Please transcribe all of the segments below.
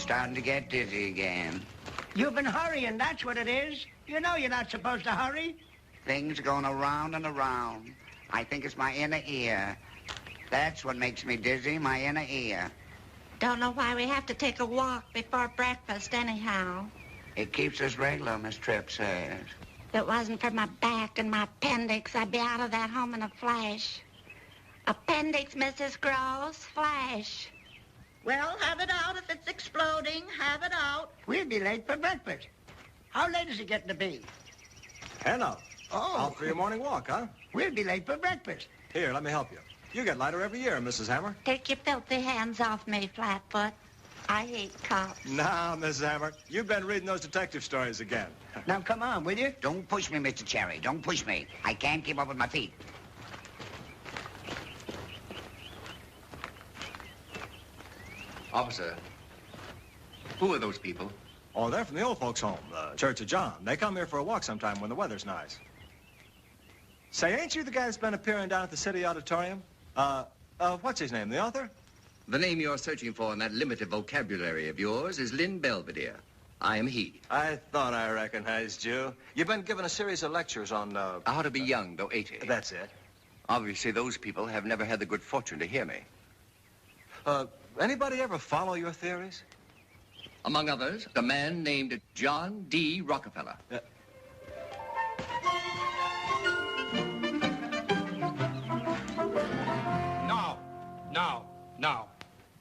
starting to get dizzy again. You've been hurrying, that's what it is. You know you're not supposed to hurry. Things are going around and around. I think it's my inner ear. That's what makes me dizzy, my inner ear. Don't know why we have to take a walk before breakfast anyhow. It keeps us regular, Miss Tripp says. If it wasn't for my back and my appendix, I'd be out of that home in a flash. Appendix, Mrs. Gross, flash. Well, have it out if it's exploding. Have it out. We'll be late for breakfast. How late is it getting to be? 10 up. Oh. Out for your morning walk, huh? We'll be late for breakfast. Here, let me help you. You get lighter every year, Mrs. Hammer. Take your filthy hands off me, Flatfoot. I hate cops. Now, Mrs. Hammer, you've been reading those detective stories again. Now, come on, will you? Don't push me, Mr. Cherry. Don't push me. I can't keep up with my feet. Officer, who are those people? Oh, they're from the old folks' home, the Church of John. They come here for a walk sometime when the weather's nice. Say, ain't you the guy that's been appearing down at the City Auditorium? What's his name, the author? The name you're searching for in that limited vocabulary of yours is Lynn Belvedere. I am he. I thought I recognized you. You've been giving a series of lectures on, How to be young, though 80. That's it. Obviously, those people have never had the good fortune to hear me. Anybody ever follow your theories? Among others, a man named John D. Rockefeller. No.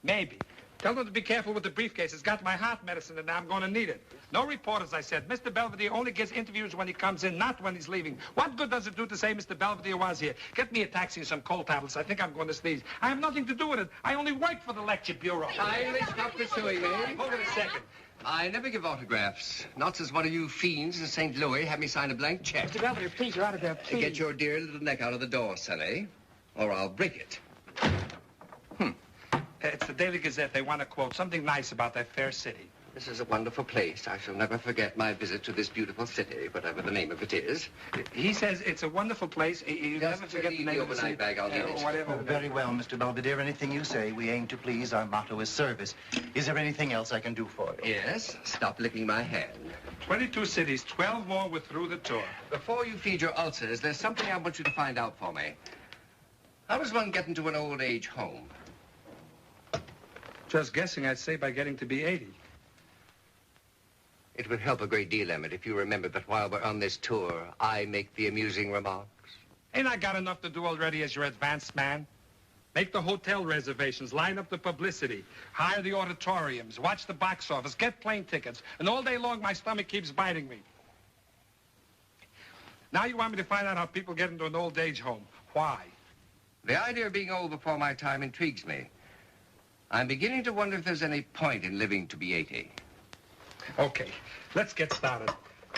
Maybe. Tell them to be careful with the briefcase. It's got my heart medicine in there. I'm going to need it. No reporters, I said. Mr. Belvedere only gives interviews when he comes in, not when he's leaving. What good does it do to say Mr. Belvedere was here? Get me a taxi and some cold tablets. I think I'm going to sneeze. I have nothing to do with it. I only work for the lecture bureau. Kindly stop pursuing me. Hold it a second. I never give autographs. Not since one of you fiends in St. Louis had me sign a blank check. Mr. Belvedere, please, your autograph, please. Get your dear little neck out of the door, Sonny, or I'll break it. It's the Daily Gazette. They want to quote something nice about that fair city. This is a wonderful place. I shall never forget my visit to this beautiful city, whatever the name of it is. He says it's a wonderful place. You never forget the name of the city. Bag, I'll need it. Whatever. Oh, very well, Mr. Belvedere. Anything you say. We aim to please. Our motto is service. Is there anything else I can do for you? Yes. Stop licking my hand. 22 cities, 12 more were through the tour. Before you feed your ulcers, there's something I want you to find out for me. How does one get into an old age home? Just guessing, I'd say by getting to be 80. It would help a great deal, Emmett, if you remember that while we're on this tour, I make the amusing remarks. Ain't I got enough to do already as your advanced man? Make the hotel reservations, line up the publicity, hire the auditoriums, watch the box office, get plane tickets, and all day long my stomach keeps biting me. Now you want me to find out how people get into an old age home. Why? The idea of being old before my time intrigues me. I'm beginning to wonder if there's any point in living to be 80. Okay, let's get started.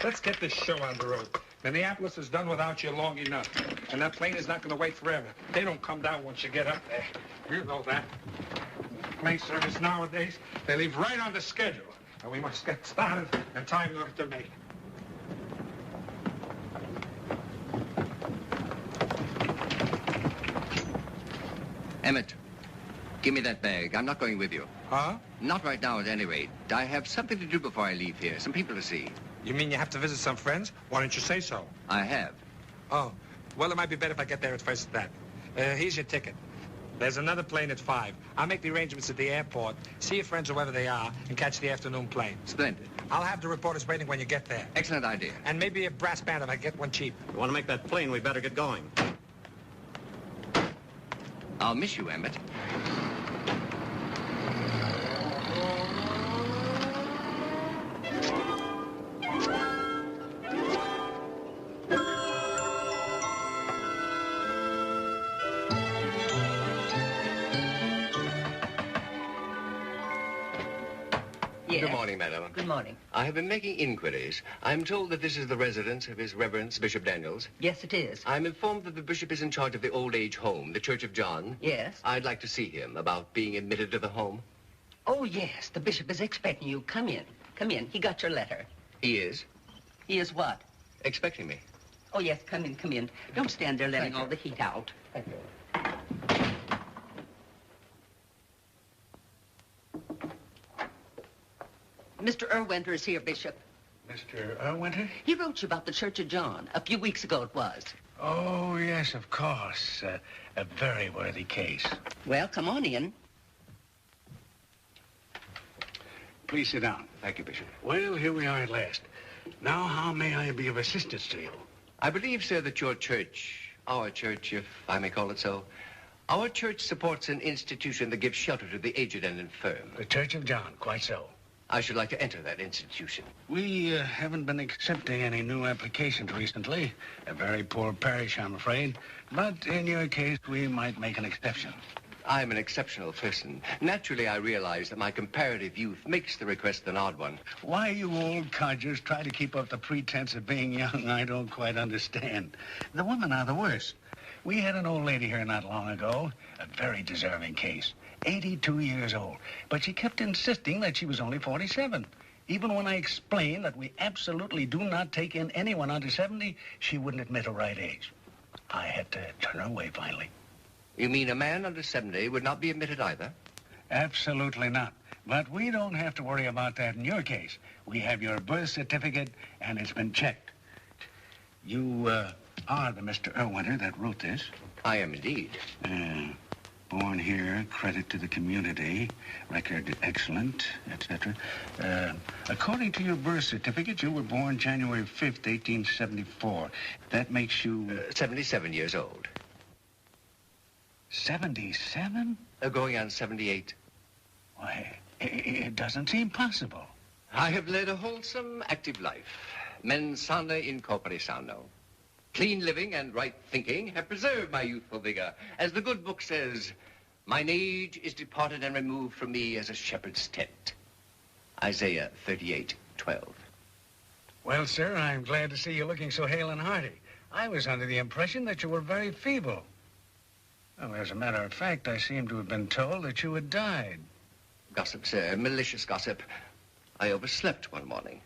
Let's get this show on the road. Minneapolis is done without you long enough. And that plane is not going to wait forever. They don't come down once you get up there. You know that. Plane service nowadays, they leave right on the schedule. And we must get started in time enough to make. Emmett, give me that bag. I'm not going with you. Huh? Not right now, at any rate. I have something to do before I leave here. Some people to see. You mean you have to visit some friends? Why don't you say so? I have. Oh, well, it might be better if I get there at first at that. Here's your ticket. There's another plane at 5. I'll make the arrangements at the airport, see your friends whoever they are, and catch the afternoon plane. Splendid. I'll have the reporters waiting when you get there. Excellent idea. And maybe a brass band if I get one cheap. You want to make that plane, we better get going. I'll miss you, Emmett. Yes. Good morning, madam. Good morning. I have been making inquiries. I'm told that this is the residence of His Reverence Bishop Daniels. Yes, it is. I'm informed that the bishop is in charge of the old age home, the Church of John. Yes. I'd like to see him about being admitted to the home. Oh, yes. The bishop is expecting you. Come in. Come in. He got your letter. He is? He is what? Expecting me. Oh, yes. Come in. Come in. Don't stand there letting all the heat out. Thank you. Mr. Erwinter is here, Bishop. Mr. Erwinter? He wrote you about the Church of John. A few weeks ago it was. Oh, yes, of course. A very worthy case. Well, come on in. Please sit down. Thank you, Bishop. Well, here we are at last. Now, how may I be of assistance to you? I believe, sir, that your church, our church, if I may call it so, our church supports an institution that gives shelter to the aged and infirm. The Church of John, quite so. I should like to enter that institution. We haven't been accepting any new applications recently. A very poor parish, I'm afraid. But in your case, we might make an exception. I'm an exceptional person. Naturally, I realize that my comparative youth makes the request an odd one. Why you old codgers try to keep up the pretense of being young, I don't quite understand. The women are the worst. We had an old lady here not long ago, a very deserving case, 82 years old. But she kept insisting that she was only 47. Even when I explained that we absolutely do not take in anyone under 70, she wouldn't admit her right age. I had to turn her away finally. You mean a man under 70 would not be admitted either? Absolutely not. But we don't have to worry about that in your case. We have your birth certificate, and it's been checked. You are the Mr. Erwinter that wrote this. I am indeed. Born here, credit to the community, record excellent, etc. According to your birth certificate, you were born January 5th, 1874. That makes you... 77 years old. 77? Going on 78. Why, it doesn't seem possible. I have led a wholesome, active life. Mens sana in corpore sano. Clean living and right thinking have preserved my youthful vigor. As the good book says, mine age is departed and removed from me as a shepherd's tent. Isaiah 38:12. Well, sir, I'm glad to see you looking so hale and hearty. I was under the impression that you were very feeble. Well, as a matter of fact, I seem to have been told that you had died. Gossip, sir, malicious gossip. I overslept one morning.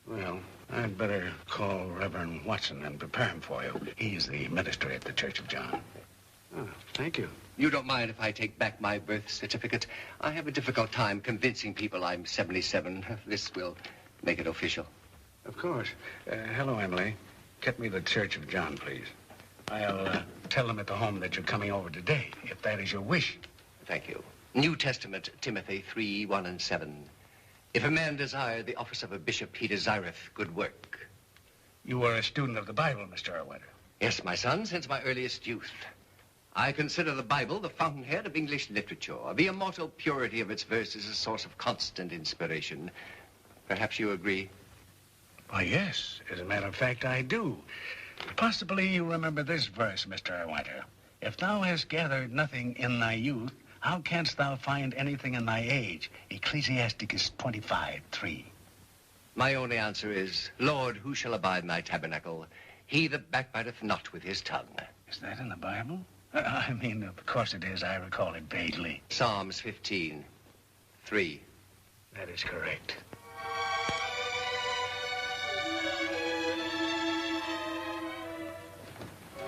Well, I'd better call Reverend Watson and prepare him for you. He's the minister at the Church of John. Oh, thank you. You don't mind if I take back my birth certificate? I have a difficult time convincing people I'm 77. This will make it official. Of course. Hello, Emily. Get me the Church of John, please. I'll tell them at the home that you're coming over today, if that is your wish. Thank you. New Testament, Timothy 3:1 and 7. If a man desire the office of a bishop, he desireth good work. You are a student of the Bible, Mr. Erwinter. Yes, my son, since my earliest youth. I consider the Bible the fountainhead of English literature. The immortal purity of its verses a source of constant inspiration. Perhaps you agree? Why, yes. As a matter of fact, I do. Possibly you remember this verse, Mr. Erwinter. If thou hast gathered nothing in thy youth, how canst thou find anything in thy age? Ecclesiasticus 25:3. My only answer is, Lord, who shall abide in thy tabernacle? He that backbiteth not with his tongue. Is that in the Bible? I mean, of course it is. I recall it vaguely. Psalms 15:3. That is correct.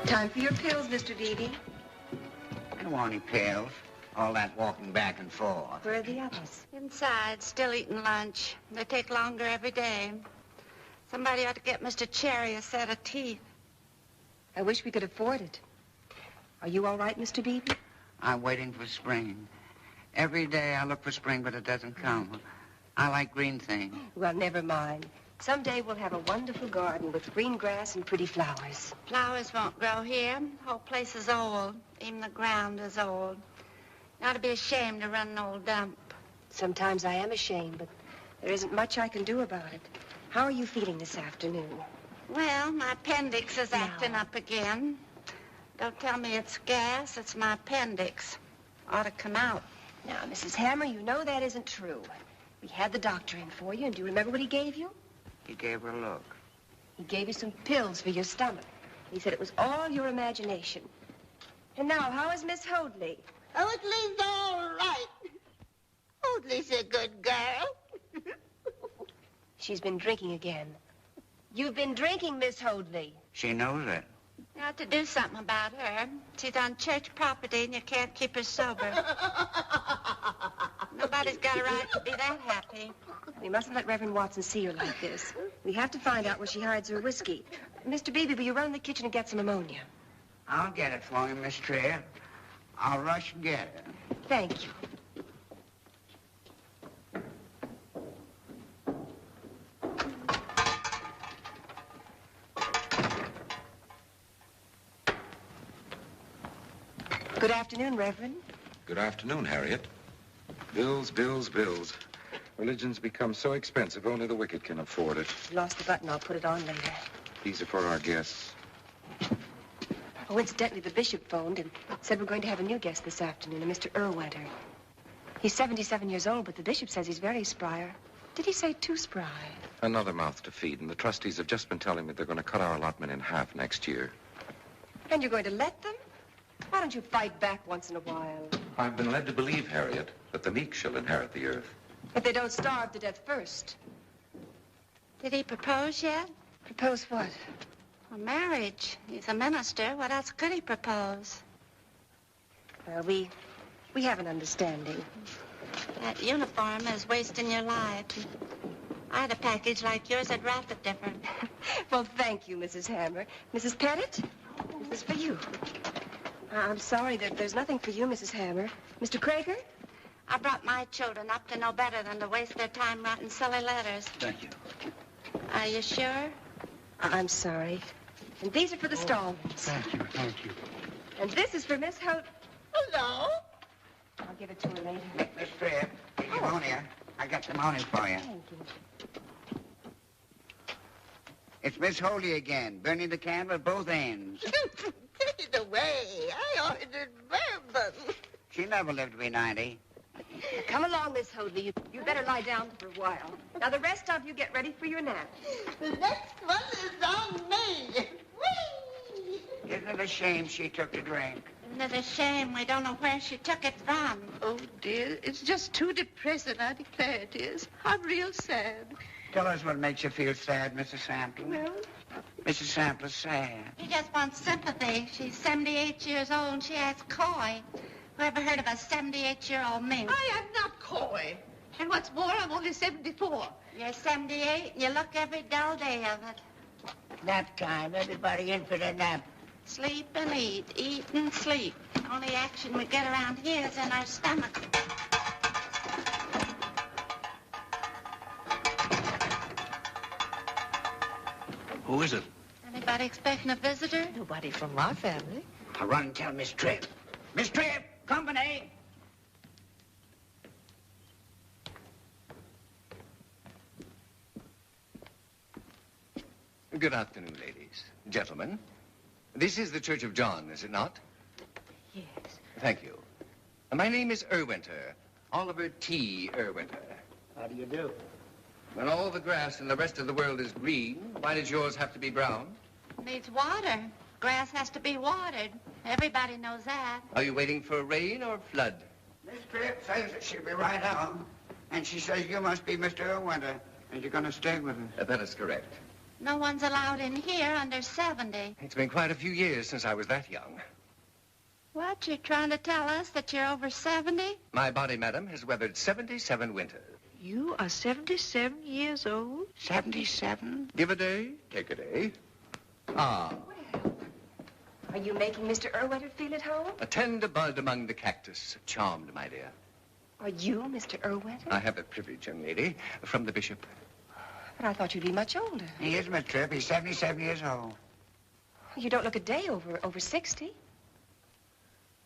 Time for your pills, Mr. Beebe. I don't want any pills. All that walking back and forth. Where are the others? Inside, still eating lunch. They take longer every day. Somebody ought to get Mr. Cherry a set of teeth. I wish we could afford it. Are you all right, Mr. Beebe? I'm waiting for spring. Every day I look for spring, but it doesn't come. I like green things. Well, never mind. Someday we'll have a wonderful garden with green grass and pretty flowers. Flowers won't grow here. The whole place is old. Even the ground is old. You ought to be ashamed to run an old dump. Sometimes I am ashamed, but there isn't much I can do about it. How are you feeling this afternoon? Well, my appendix is acting up again. Don't tell me it's gas. It's my appendix. Ought to come out. Now, Mrs. Hammer, you know that isn't true. We had the doctor in for you, and do you remember what he gave you? He gave her a look. He gave you some pills for your stomach. He said it was all your imagination. And now, how is Miss Hoadley? Hoadley's all right. Hoadley's a good girl. She's been drinking again. You've been drinking, Miss Hoadley. She knows it. You ought to do something about her. She's on church property and you can't keep her sober. Nobody's got a right to be that happy. We mustn't let Reverend Watson see her like this. We have to find out where she hides her whiskey. Mr. Beebe, will you run in the kitchen and get some ammonia? I'll get it for you, Miss Tripp. I'll rush and get it. Thank you. Good afternoon, Reverend. Good afternoon, Harriet. Bills, bills, bills. Religion's become so expensive, only the wicked can afford it. Lost the button. I'll put it on later. These are for our guests. Oh, incidentally, the bishop phoned and said we're going to have a new guest this afternoon, a Mr. Erwinter. He's 77 years old, but the bishop says he's very spry. Did he say too spry? Another mouth to feed, and the trustees have just been telling me they're going to cut our allotment in half next year. And you're going to let them? Why don't you fight back once in a while? I've been led to believe, Harriet, that the meek shall inherit the earth. If they don't starve to death first. Did he propose yet? Propose what? Well, marriage. He's a minister. What else could he propose? Well, we have an understanding. That uniform is wasting your life. I had a package like yours, I'd wrap it different. Well, thank you, Mrs. Hammer. Mrs. Pettit, this is for you. I'm sorry that there's nothing for you, Mrs. Hammer. Mr. Krager? I brought my children up to know better than to waste their time writing silly letters. Thank you. Are you sure? I'm sorry. And these are for the Stallmans. Thank you, thank you. And this is for Miss Holt. Hello. I'll give it to her later. Miss Tripp, the ammonia. I got the ammonia for you. Thank you. It's Miss Holy again, burning the candle at both ends. Take it away. I ordered bourbon. She never lived to be 90. Come along, Miss Hoadley. You better lie down for a while. Now, the rest of you get ready for your nap. The next one is on me. Whee! Isn't it a shame she took to drink? Isn't it a shame we don't know where she took it from? Oh, dear, it's just too depressing, I declare it is. I'm real sad. Tell us what makes you feel sad, Mrs. Sampler. Well, Mrs. Sampler's sad. She just wants sympathy. She's 78 years old and she has coy. Who ever heard of a 78-year-old mink? I am not coy. And what's more, I'm only 74. You're 78 and you look every dull day of it. Nap time. Everybody in for their nap. Sleep and eat and sleep. Only action we get around here is in our stomachs. Who is it? Anybody expecting a visitor? Nobody from our family. I'll run and tell Miss Tripp. Miss Tripp, company. Good afternoon, ladies. Gentlemen. This is the Church of John, is it not? Yes. Thank you. My name is Erwinter. Oliver T. Erwinter. How do you do? When all the grass in the rest of the world is green, why does yours have to be brown? Needs water. Grass has to be watered. Everybody knows that. Are you waiting for rain or flood? Miss Tripp says that she'll be right out. And she says you must be Mr. Erwinter, and you're going to stay with her. That is correct. No one's allowed in here under 70. It's been quite a few years since I was that young. What, you're trying to tell us that you're over 70? My body, madam, has weathered 77 winters. You are 77 years old? 77? Give a day, take a day. Ah, Are you making Mr. Erwinter feel at home? a tender bud among the cactus. Charmed, my dear. Are you Mr. Erwinter? I have that privilege, young lady, from the bishop. But I thought you'd be much older. He is, Miss Tripp. He's 77 years old. You don't look a day over 60.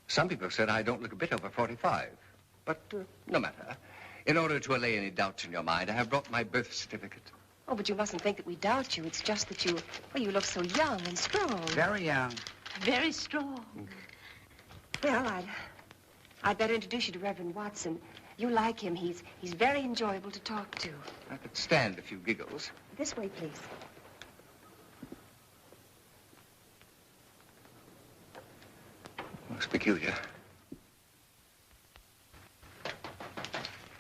Some people have said I don't look a bit over 45. But no matter. In order to allay any doubts in your mind, I have brought my birth certificate. Oh, but you mustn't think that we doubt you. It's just that you look so young and strong. Very young. Very strong. Well, I'd better introduce you to Reverend Watson. You like him. He's very enjoyable to talk to. I could stand a few giggles. This way, please. Most peculiar.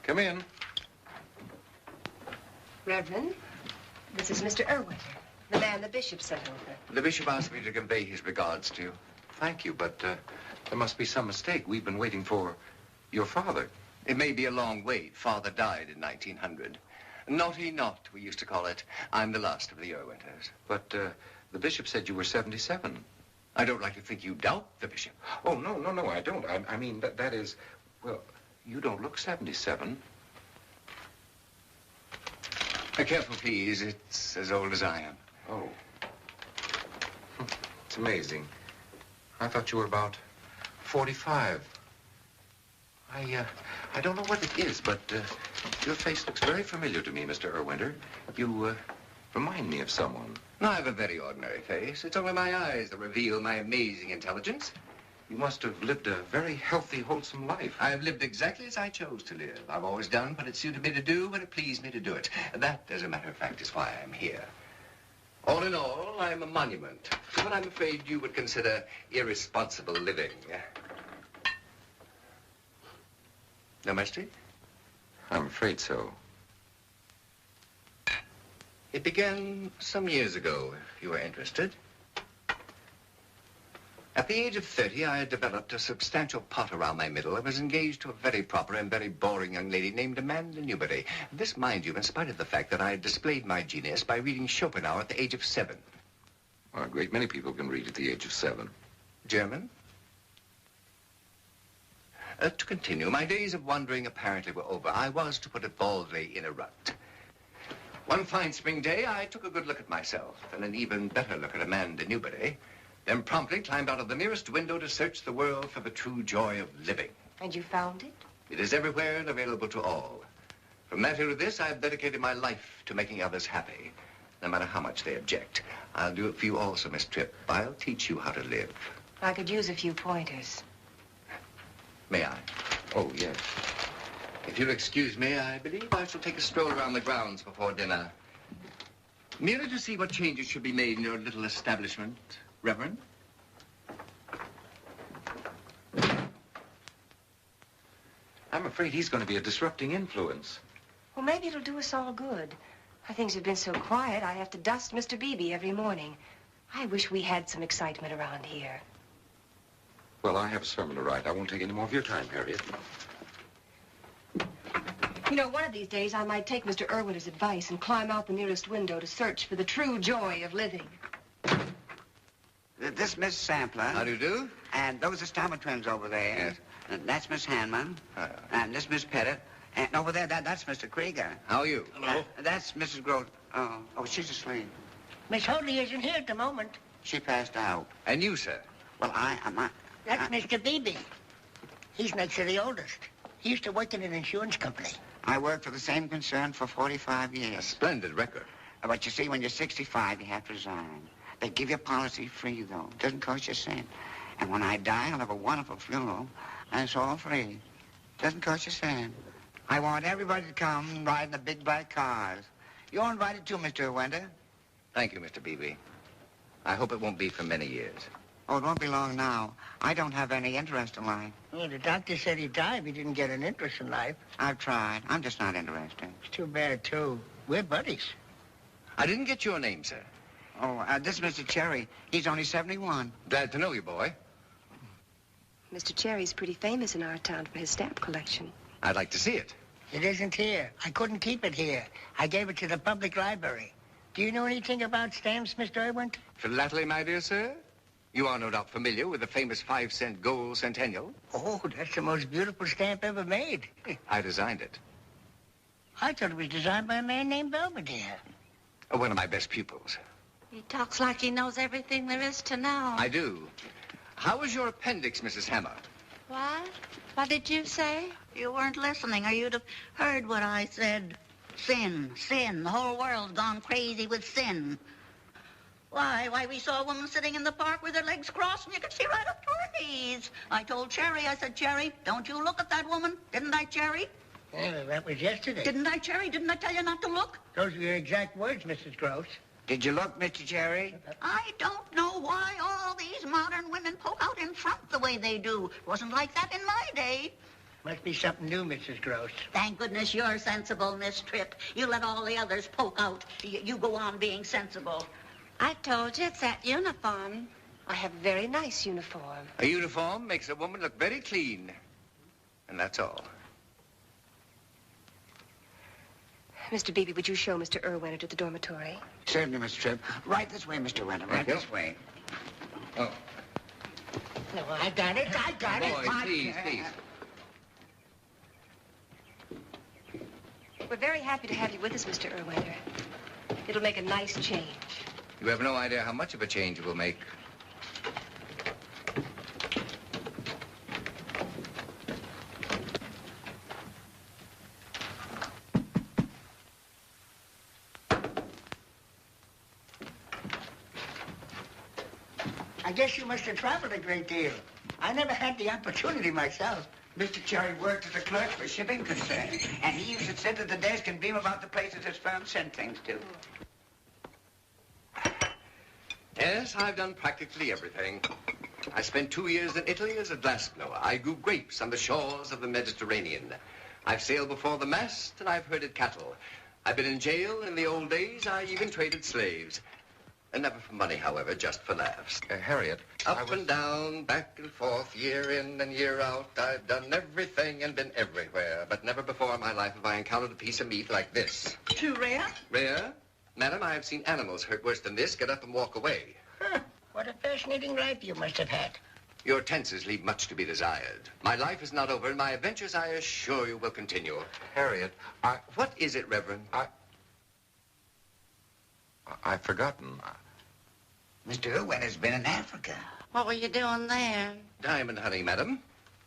Come in. Reverend, this is Mr. Erwinter, the man the bishop sent over. The bishop asked me to convey his regards to you. Thank you, but there must be some mistake. We've been waiting for your father. It may be a long wait. Father died in 1900. Naughty not, we used to call it. I'm the last of the Irwinters. But the bishop said you were 77. I don't like to think you doubt the bishop. Oh, no, I don't. I mean, that is... Well, you don't look 77. Careful, please. It's as old as I am. Oh. It's amazing. I thought you were about 45. I don't know what it is, but your face looks very familiar to me, Mr. Irwinter. You remind me of someone. I have a very ordinary face. It's only my eyes that reveal my amazing intelligence. You must have lived a very healthy, wholesome life. I have lived exactly as I chose to live. I've always done what it suited me to do when it pleased me to do it. That, as a matter of fact, is why I'm here. All in all, I'm a monument to what I'm afraid you would consider irresponsible living. No mystery? I'm afraid so. It began some years ago, if you are interested. At the age of 30, I had developed a substantial pot around my middle and was engaged to a very proper and very boring young lady named Amanda Newbery. This, mind you, in spite of the fact that I had displayed my genius by reading Schopenhauer at the age of 7. Well, a great many people can read at the age of 7. German? To continue, my days of wandering apparently were over. I was, to put it baldly, in a rut. One fine spring day, I took a good look at myself, and an even better look at Amanda Newbery, then promptly climbed out of the nearest window to search the world for the true joy of living. And you found it? It is everywhere and available to all. From that to this, I've dedicated my life to making others happy, no matter how much they object. I'll do it for you also, Miss Tripp. I'll teach you how to live. I could use a few pointers. May I? Oh, yes. If you'll excuse me, I believe I shall take a stroll around the grounds before dinner. Merely to see what changes should be made in your little establishment, Reverend. I'm afraid he's going to be a disrupting influence. Well, maybe it'll do us all good. Things have been so quiet, I have to dust Mr. Beebe every morning. I wish we had some excitement around here. Well, I have a sermon to write. I won't take any more of your time, Harriet. You know, one of these days I might take Mr. Irwinter's advice and climb out the nearest window to search for the true joy of living. This Miss Sampler. How do you do? And those are Stammer twins over there. Yes. And that's Miss Hanman. And this Miss Pettit. And over there, that's Mr. Krieger. How are you? Hello. That's Mrs. Grote. Oh, she's asleep. Miss Hoadley isn't here at the moment. She passed out. And you, sir? Well, That's Mr. Beebe. He's next to the oldest. He used to work in an insurance company. I worked for the same concern for 45 years. A splendid record. But you see, when you're 65, you have to resign. They give you a policy free, though. It doesn't cost you a cent. And when I die, I'll have a wonderful funeral, and it's all free. Doesn't cost you a cent. I want everybody to come riding the big black cars. You're invited too, Mr. Irwinter. Thank you, Mr. Beebe. I hope it won't be for many years. Oh, it won't be long now. I don't have any interest in life. Well, the doctor said he'd die if he didn't get an interest in life. I've tried. I'm just not interested. It's too bad, too. We're buddies. I didn't get your name, sir. Oh, this is Mr. Cherry. He's only 71. Glad to know you, boy. Mr. Cherry's pretty famous in our town for his stamp collection. I'd like to see it. It isn't here. I couldn't keep it here. I gave it to the public library. Do you know anything about stamps, Mr. Irwinter? Philately, my dear sir? You are no doubt familiar with the famous 5-cent gold centennial. Oh, that's the most beautiful stamp ever made. I designed it. I thought it was designed by a man named Belvedere. One of my best pupils. He talks like he knows everything there is to know. I do. How is your appendix, Mrs. Hammer? What? What did you say? You weren't listening, or you'd have heard what I said. Sin, sin. The whole world's gone crazy with sin. Why, we saw a woman sitting in the park with her legs crossed, and you could see right up to her knees. I told Cherry, I said, Cherry, don't you look at that woman. Didn't I, Cherry? Yeah, that was yesterday. Didn't I, Cherry? Didn't I tell you not to look? Those are your exact words, Mrs. Gross. Did you look, Mr. Cherry? I don't know why all these modern women poke out in front the way they do. It wasn't like that in my day. Must be something new, Mrs. Gross. Thank goodness you're sensible, Miss Tripp. You let all the others poke out. You go on being sensible. I told you it's that uniform. I have a very nice uniform. A uniform makes a woman look very clean. And that's all. Mr. Beebe, would you show Mr. Erwenter to the dormitory? Certainly, Mr. Tripp. Right this way, Mr. Winter. Right this way. Oh. No, I got it. Boys, please, please. We're very happy to have you with us, Mr. Erwenter. It'll make a nice change. You have no idea how much of a change it will make. I guess you must have traveled a great deal. I never had the opportunity myself. Mr. Cherry worked as a clerk for shipping concern, and he used to sit at the desk and beam about the places his firm sent things to. Yes, I've done practically everything. I spent 2 years in Italy as a glassblower. I grew grapes on the shores of the Mediterranean. I've sailed before the mast, and I've herded cattle. I've been in jail in the old days. I even traded slaves. And never for money, however, just for laughs. Harriet, Up and down, back and forth, year in and year out. I've done everything and been everywhere. But never before in my life have I encountered a piece of meat like this. Too rare? Rare? Madam, I have seen animals hurt worse than this get up and walk away. Huh. What a fascinating life you must have had. Your tenses leave much to be desired. My life is not over, and my adventures, I assure you, will continue. Harriet, What is it, Reverend? I've forgotten. Mr. Erwenter's been in Africa. What were you doing there? Diamond hunting, madam.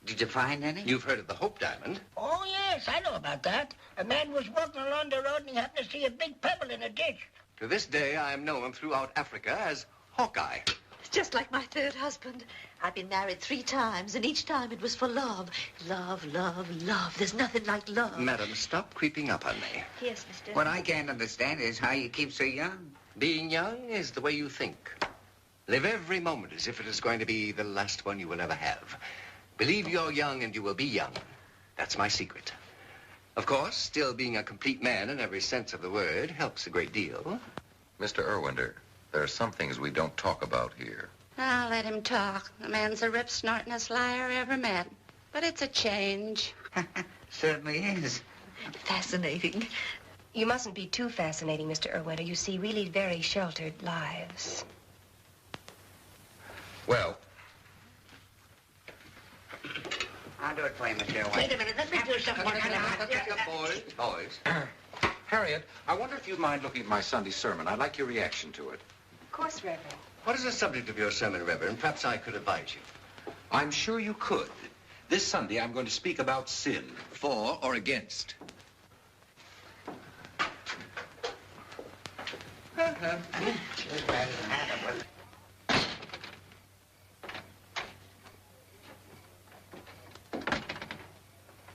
Did you find any? You've heard of the Hope Diamond. Oh, yes, I know about that. A man was walking along the road and he happened to see a big pebble in a ditch. To this day, I am known throughout Africa as Hawkeye. It's just like my third husband. I've been married 3 times, and each time it was for love. Love, love, love. There's nothing like love. Madam, stop creeping up on me. Yes, Mr. What I can't understand is how you keep so young. Being young is the way you think. Live every moment as if it is going to be the last one you will ever have. Believe you're young and you will be young. That's my secret. Of course, still being a complete man in every sense of the word helps a great deal. Mr. Erwenter, there are some things we don't talk about here. I'll let him talk. The man's the rip snortingest liar I ever met. But it's a change. Certainly is. Fascinating. You mustn't be too fascinating, Mr. Erwenter. You see, we lead very sheltered lives. Well, I'll do it for you, Mr. Erwenter. Wait a minute, let me do something. Boys. Harriet, I wonder if you'd mind looking at my Sunday sermon. I'd like your reaction to it. Of course, Reverend. What is the subject of your sermon, Reverend? Perhaps I could advise you. I'm sure you could. This Sunday, I'm going to speak about sin. For or against?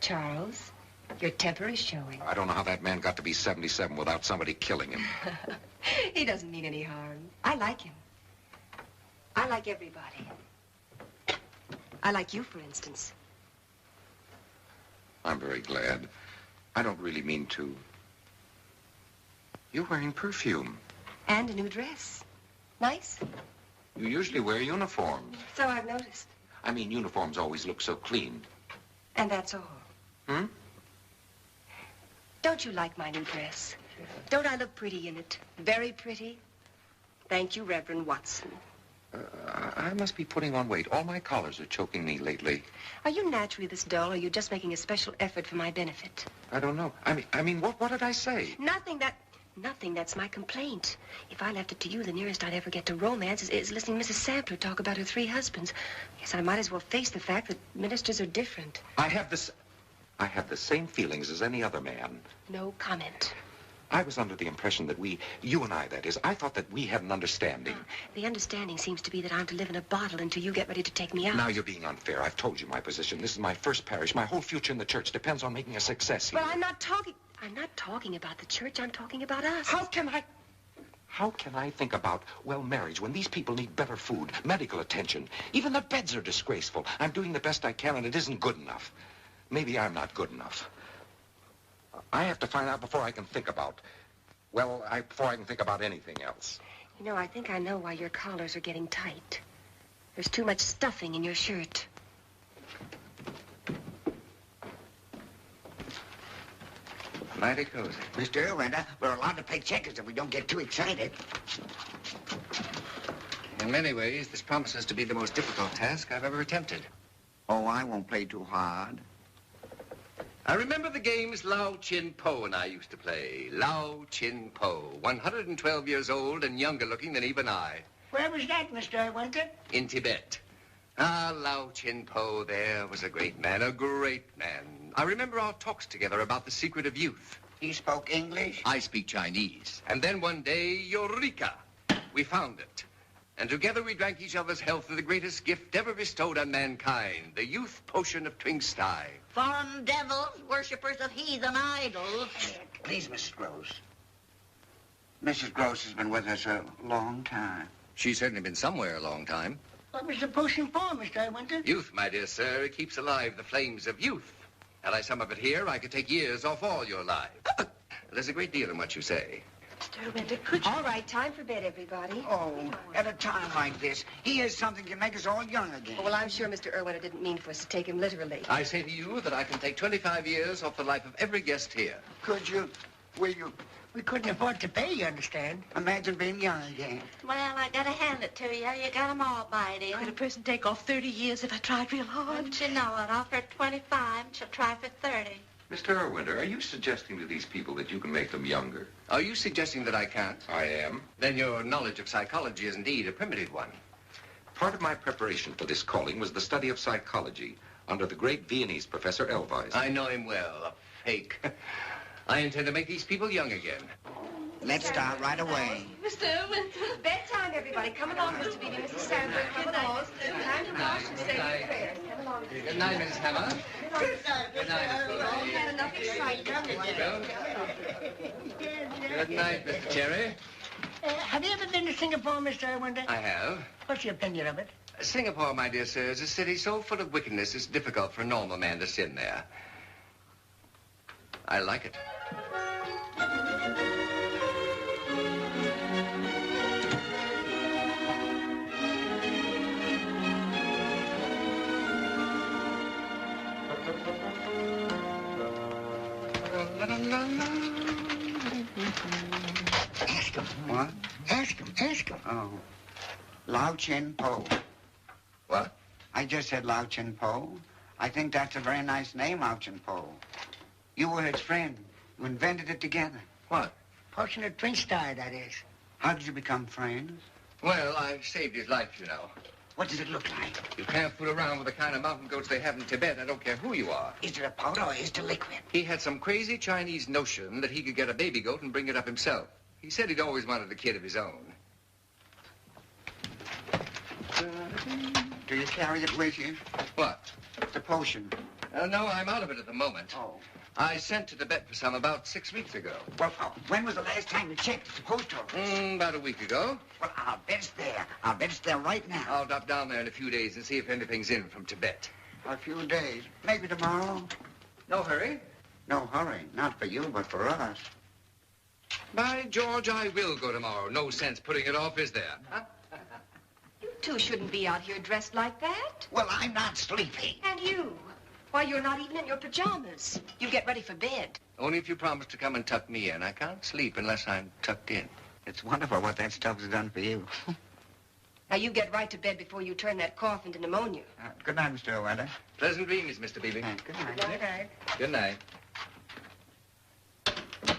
Charles, your temper is showing. I don't know how that man got to be 77 without somebody killing him. He doesn't mean any harm. I like him. I like everybody. I like you, for instance. I'm very glad. I don't really mean to. You're wearing perfume. And a new dress. Nice. You usually wear uniforms. So I've noticed. I mean, uniforms always look so clean. And that's all. Hmm? Don't you like my new dress? Don't I look pretty in it? Very pretty? Thank you, Reverend Watson. I must be putting on weight. All my collars are choking me lately. Are you naturally this dull, or are you just making a special effort for my benefit? I don't know. I mean, what did I say? Nothing. That's my complaint. If I left it to you, the nearest I'd ever get to romance is listening to Mrs. Sampler talk about her 3 husbands. Yes, I might as well face the fact that ministers are different. I have the same feelings as any other man. No comment. I was under the impression that you and I, that is, I thought that we had an understanding. The understanding seems to be that I'm to live in a bottle until you get ready to take me out. Now you're being unfair. I've told you my position. This is my first parish. My whole future in the church depends on making a success here. Well, I'm not talking about the church. I'm talking about us. How can I think about, well, marriage when these people need better food, medical attention? Even the beds are disgraceful. I'm doing the best I can, and it isn't good enough. Maybe I'm not good enough. I have to find out before I can think about, before I can think about anything else. You know, I think I know why your collars are getting tight. There's too much stuffing in your shirt. Mighty cozy. Mr. Irwin, we're allowed to play checkers if we don't get too excited. In many ways, this promises to be the most difficult task I've ever attempted. Oh, I won't play too hard. I remember the games Lao Chin Po and I used to play. Lao Chin Po, 112 years old and younger looking than even I. Where was that, Mr. Winter? In Tibet. Ah, Lao Chin Po there was a great man, a great man. I remember our talks together about the secret of youth. He spoke English? I speak Chinese. And then one day, Eureka! We found it. And together we drank each other's health of the greatest gift ever bestowed on mankind, the youth potion of Twingsty. Foreign devils, worshippers of heathen idols. Please, Mrs. Gross. Mrs. Gross has been with us a long time. She's certainly been somewhere a long time. What was the potion for, Mr. Winter? Youth, my dear sir, it keeps alive the flames of youth. Had I some of it here, I could take years off all your lives. There's a great deal in what you say. Mr. Winter, could you... All right, time for bed, everybody. Oh, at a time like this, he has something to make us all young again. Oh, well, I'm sure Mr. Irwin didn't mean for us to take him literally. I say to you that I can take 25 years off the life of every guest here. Could you? Will you? We couldn't afford to pay, you understand? Imagine being young again. Well, I gotta hand it to you. You got 'em all biting. Could a person take off 30 years if I tried real hard? Wouldn't you know it? Offer 25, and she'll try for 30. Mr. Irwinter, are you suggesting to these people that you can make them younger? Are you suggesting that I can't? I am. Then your knowledge of psychology is indeed a primitive one. Part of my preparation for this calling was the study of psychology under the great Viennese Professor Elweiss. I know him well, a fake. I intend to make these people young again. Let's start right away. Mr. Irwin. Bedtime, everybody. Come along, Mr. Beebe, Mrs. Sandberg. Come along. Time to wash and say your prayers. Come along. Good night, Mrs. Hammer. Good night, Mr. We've had enough excitement. Good night, Mr. Cherry. Have you ever been to Singapore, Mr. Winter? I have. What's your opinion of it? Singapore, my dear sir, is a city so full of wickedness it's difficult for a normal man to sin there. I like it. Ask him. What? Ask him. Oh. Lao Chin Po. What? I just said Lao Chin Po. I think that's a very nice name, Lao Chin Po. You were his friend. You invented it together. What? Potion of Twingsty, that is. How did you become friends? Well, I saved his life, you know. What does it look like? You can't fool around with the kind of mountain goats they have in Tibet. I don't care who you are. Is it a powder or is it a liquid? He had some crazy Chinese notion that he could get a baby goat and bring it up himself. He said he'd always wanted a kid of his own. Do you carry it with you? What? The potion. No, I'm out of it at the moment. Oh. I sent to Tibet for some about 6 weeks ago. Well, when was the last time you checked at the post office? About a week ago. Well, I'll bet it's there. I'll bet it's there right now. I'll drop down there in a few days and see if anything's in from Tibet. A few days. Maybe tomorrow. No hurry. No hurry. Not for you, but for us. By George, I will go tomorrow. No sense putting it off, is there? Huh? You two shouldn't be out here dressed like that. Well, I'm not sleepy. And you? Why, you're not even in your pajamas. You get ready for bed. Only if you promise to come and tuck me in. I can't sleep unless I'm tucked in. It's wonderful what that stuff's done for you. Now, you get right to bed before you turn that cough into pneumonia. Good night, Mr. O'Weather. Pleasant dreams, Mr. Beebe. Good night. Good night. Good night.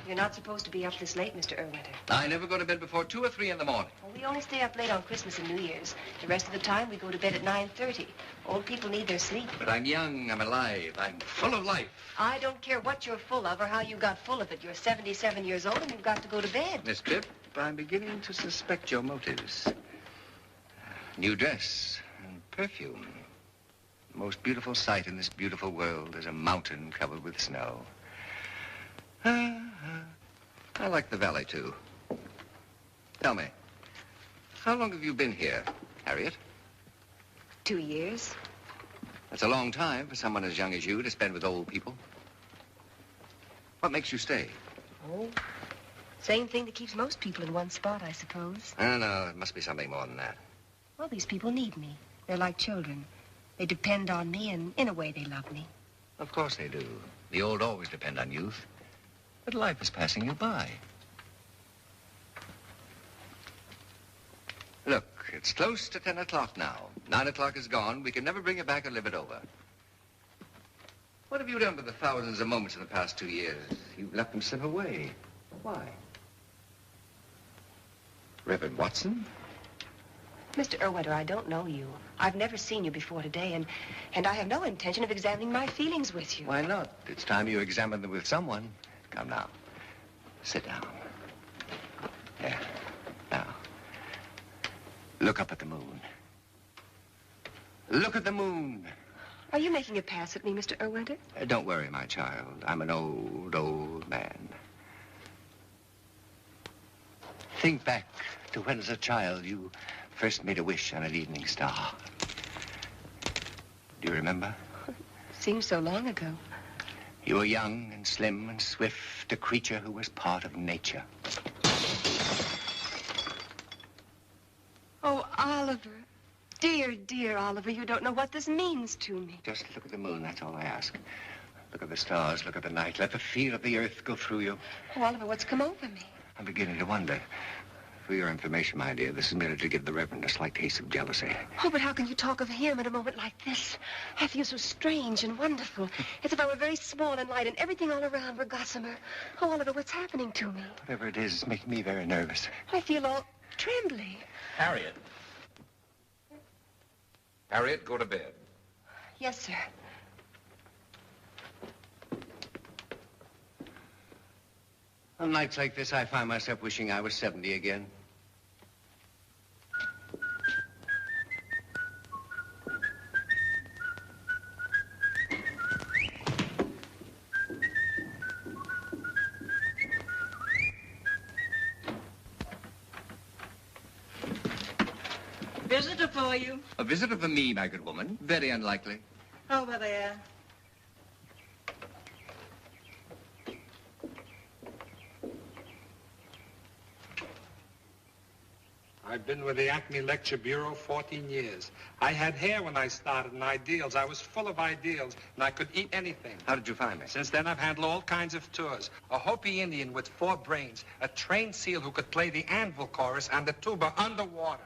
You're not supposed to be up this late, Mr. Irwinter. I never go to bed before 2 or 3 in the morning. Well, we only stay up late on Christmas and New Year's. The rest of the time, we go to bed at 9:30. Old people need their sleep. But I'm young, I'm alive, I'm full of life. I don't care what you're full of or how you got full of it. You're 77 years old and you've got to go to bed. Miss Tripp, I'm beginning to suspect your motives. New dress and perfume. The most beautiful sight in this beautiful world is a mountain covered with snow. I like the valley, too. Tell me, how long have you been here, Harriet? 2 years. That's a long time for someone as young as you to spend with old people. What makes you stay? Oh, same thing that keeps most people in one spot, I suppose. No, it must be something more than that. Well, these people need me. They're like children. They depend on me, and in a way, they love me. Of course they do. The old always depend on youth. But life is passing you by. Look, it's close to 10 o'clock now. 9 o'clock is gone. We can never bring it back and live it over. What have you done with the thousands of moments in the past 2 years? You've let them slip away. Why? Reverend Watson? Mr. Erwetter, I don't know you. I've never seen you before today, and I have no intention of examining my feelings with you. Why not? It's time you examined them with someone. Come now. Sit down. There. Now. Look up at the moon. Look at the moon. Are you making a pass at me, Mr. Erwetter? Don't worry, my child. I'm an old, old man. Think back to when as a child you first made a wish on an evening star. Do you remember? Seems so long ago. You were young and slim and swift, a creature who was part of nature. Oh, Oliver. Dear, dear Oliver, you don't know what this means to me. Just look at the moon, that's all I ask. Look at the stars, look at the night. Let the feel of the earth go through you. Oh, Oliver, what's come over me? I'm beginning to wonder. For your information, my dear, this is merely to give the Reverend a slight taste of jealousy. Oh, but how can you talk of him at a moment like this? I feel so strange and wonderful, as if I were very small and light and everything all around were gossamer. Oh, Oliver, what's happening to me? Whatever it is, it's making me very nervous. I feel all trembly. Harriet. Harriet, go to bed. Yes, sir. On nights like this, I find myself wishing I was 70 again. Visitor for you. A visitor for me, my good woman. Very unlikely. Over there. I've been with the Acme Lecture Bureau 14 years. I had hair when I started and ideals. I was full of ideals, and I could eat anything. How did you find me? Since then, I've handled all kinds of tours. A Hopi Indian with 4 brains, a trained seal who could play the anvil chorus and the tuba underwater.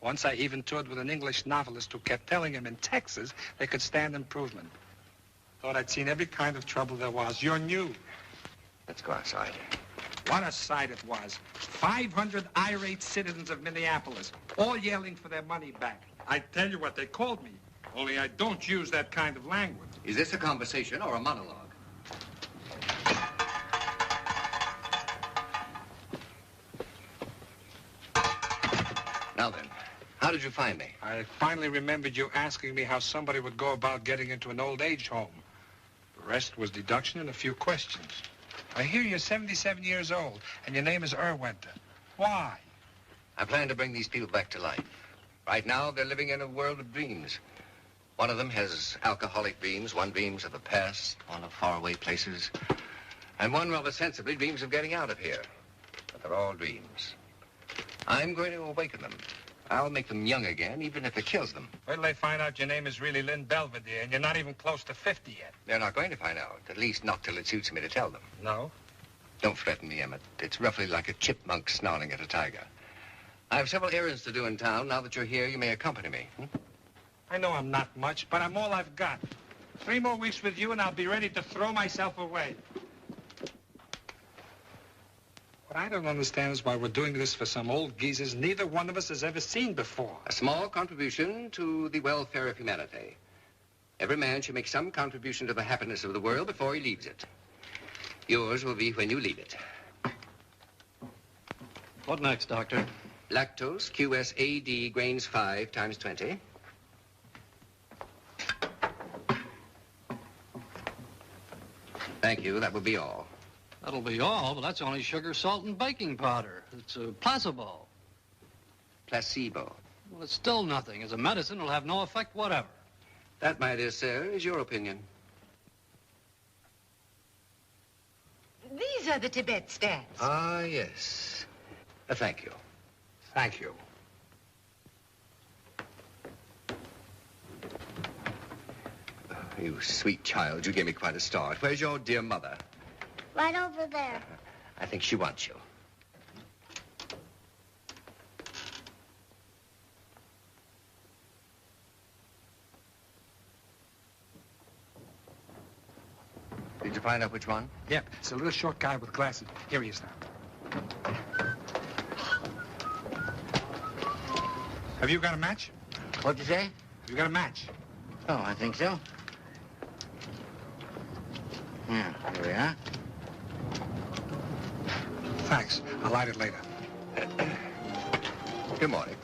Once I even toured with an English novelist who kept telling him in Texas they could stand improvement. Thought I'd seen every kind of trouble there was. You're new. Let's go outside. What a sight it was. 500 irate citizens of Minneapolis, all yelling for their money back. I tell you what they called me, only I don't use that kind of language. Is this a conversation or a monologue? Now then, how did you find me? I finally remembered you asking me how somebody would go about getting into an old age home. The rest was deduction and a few questions. I hear you're 77 years old, and your name is Erwetter. Why? I plan to bring these people back to life. Right now, they're living in a world of dreams. One of them has alcoholic dreams, one dreams of the past, one of faraway places, and one rather sensibly dreams of getting out of here. But they're all dreams. I'm going to awaken them. I'll make them young again, even if it kills them. Wait till they find out your name is really Lynn Belvedere, and you're not even close to 50 yet. They're not going to find out, at least not till it suits me to tell them. No? Don't threaten me, Emmett. It's roughly like a chipmunk snarling at a tiger. I have several errands to do in town. Now that you're here, you may accompany me. I know I'm not much, but I'm all I've got. 3 more weeks with you, and I'll be ready to throw myself away. What I don't understand is why we're doing this for some old geezers neither one of us has ever seen before. A small contribution to the welfare of humanity. Every man should make some contribution to the happiness of the world before he leaves it. Yours will be when you leave it. What next, Doctor? Lactose, QSAD, grains 5 times 20. Thank you. That will be all. That'll be all, but that's only sugar, salt, and baking powder. It's a placebo. Placebo. Well, it's still nothing. As a medicine, it'll have no effect whatever. That, my dear sir, is your opinion. These are the Tibet stamps. Ah, yes. Thank you. Thank you. You sweet child, you gave me quite a start. Where's your dear mother? Right over there. I think she wants you. Did you find out which one? Yep, it's a little short guy with glasses. Here he is now. Have you got a match? What'd you say? You got a match? Oh, I think so. Yeah, here we are. Thanks. I'll light it later. Good morning.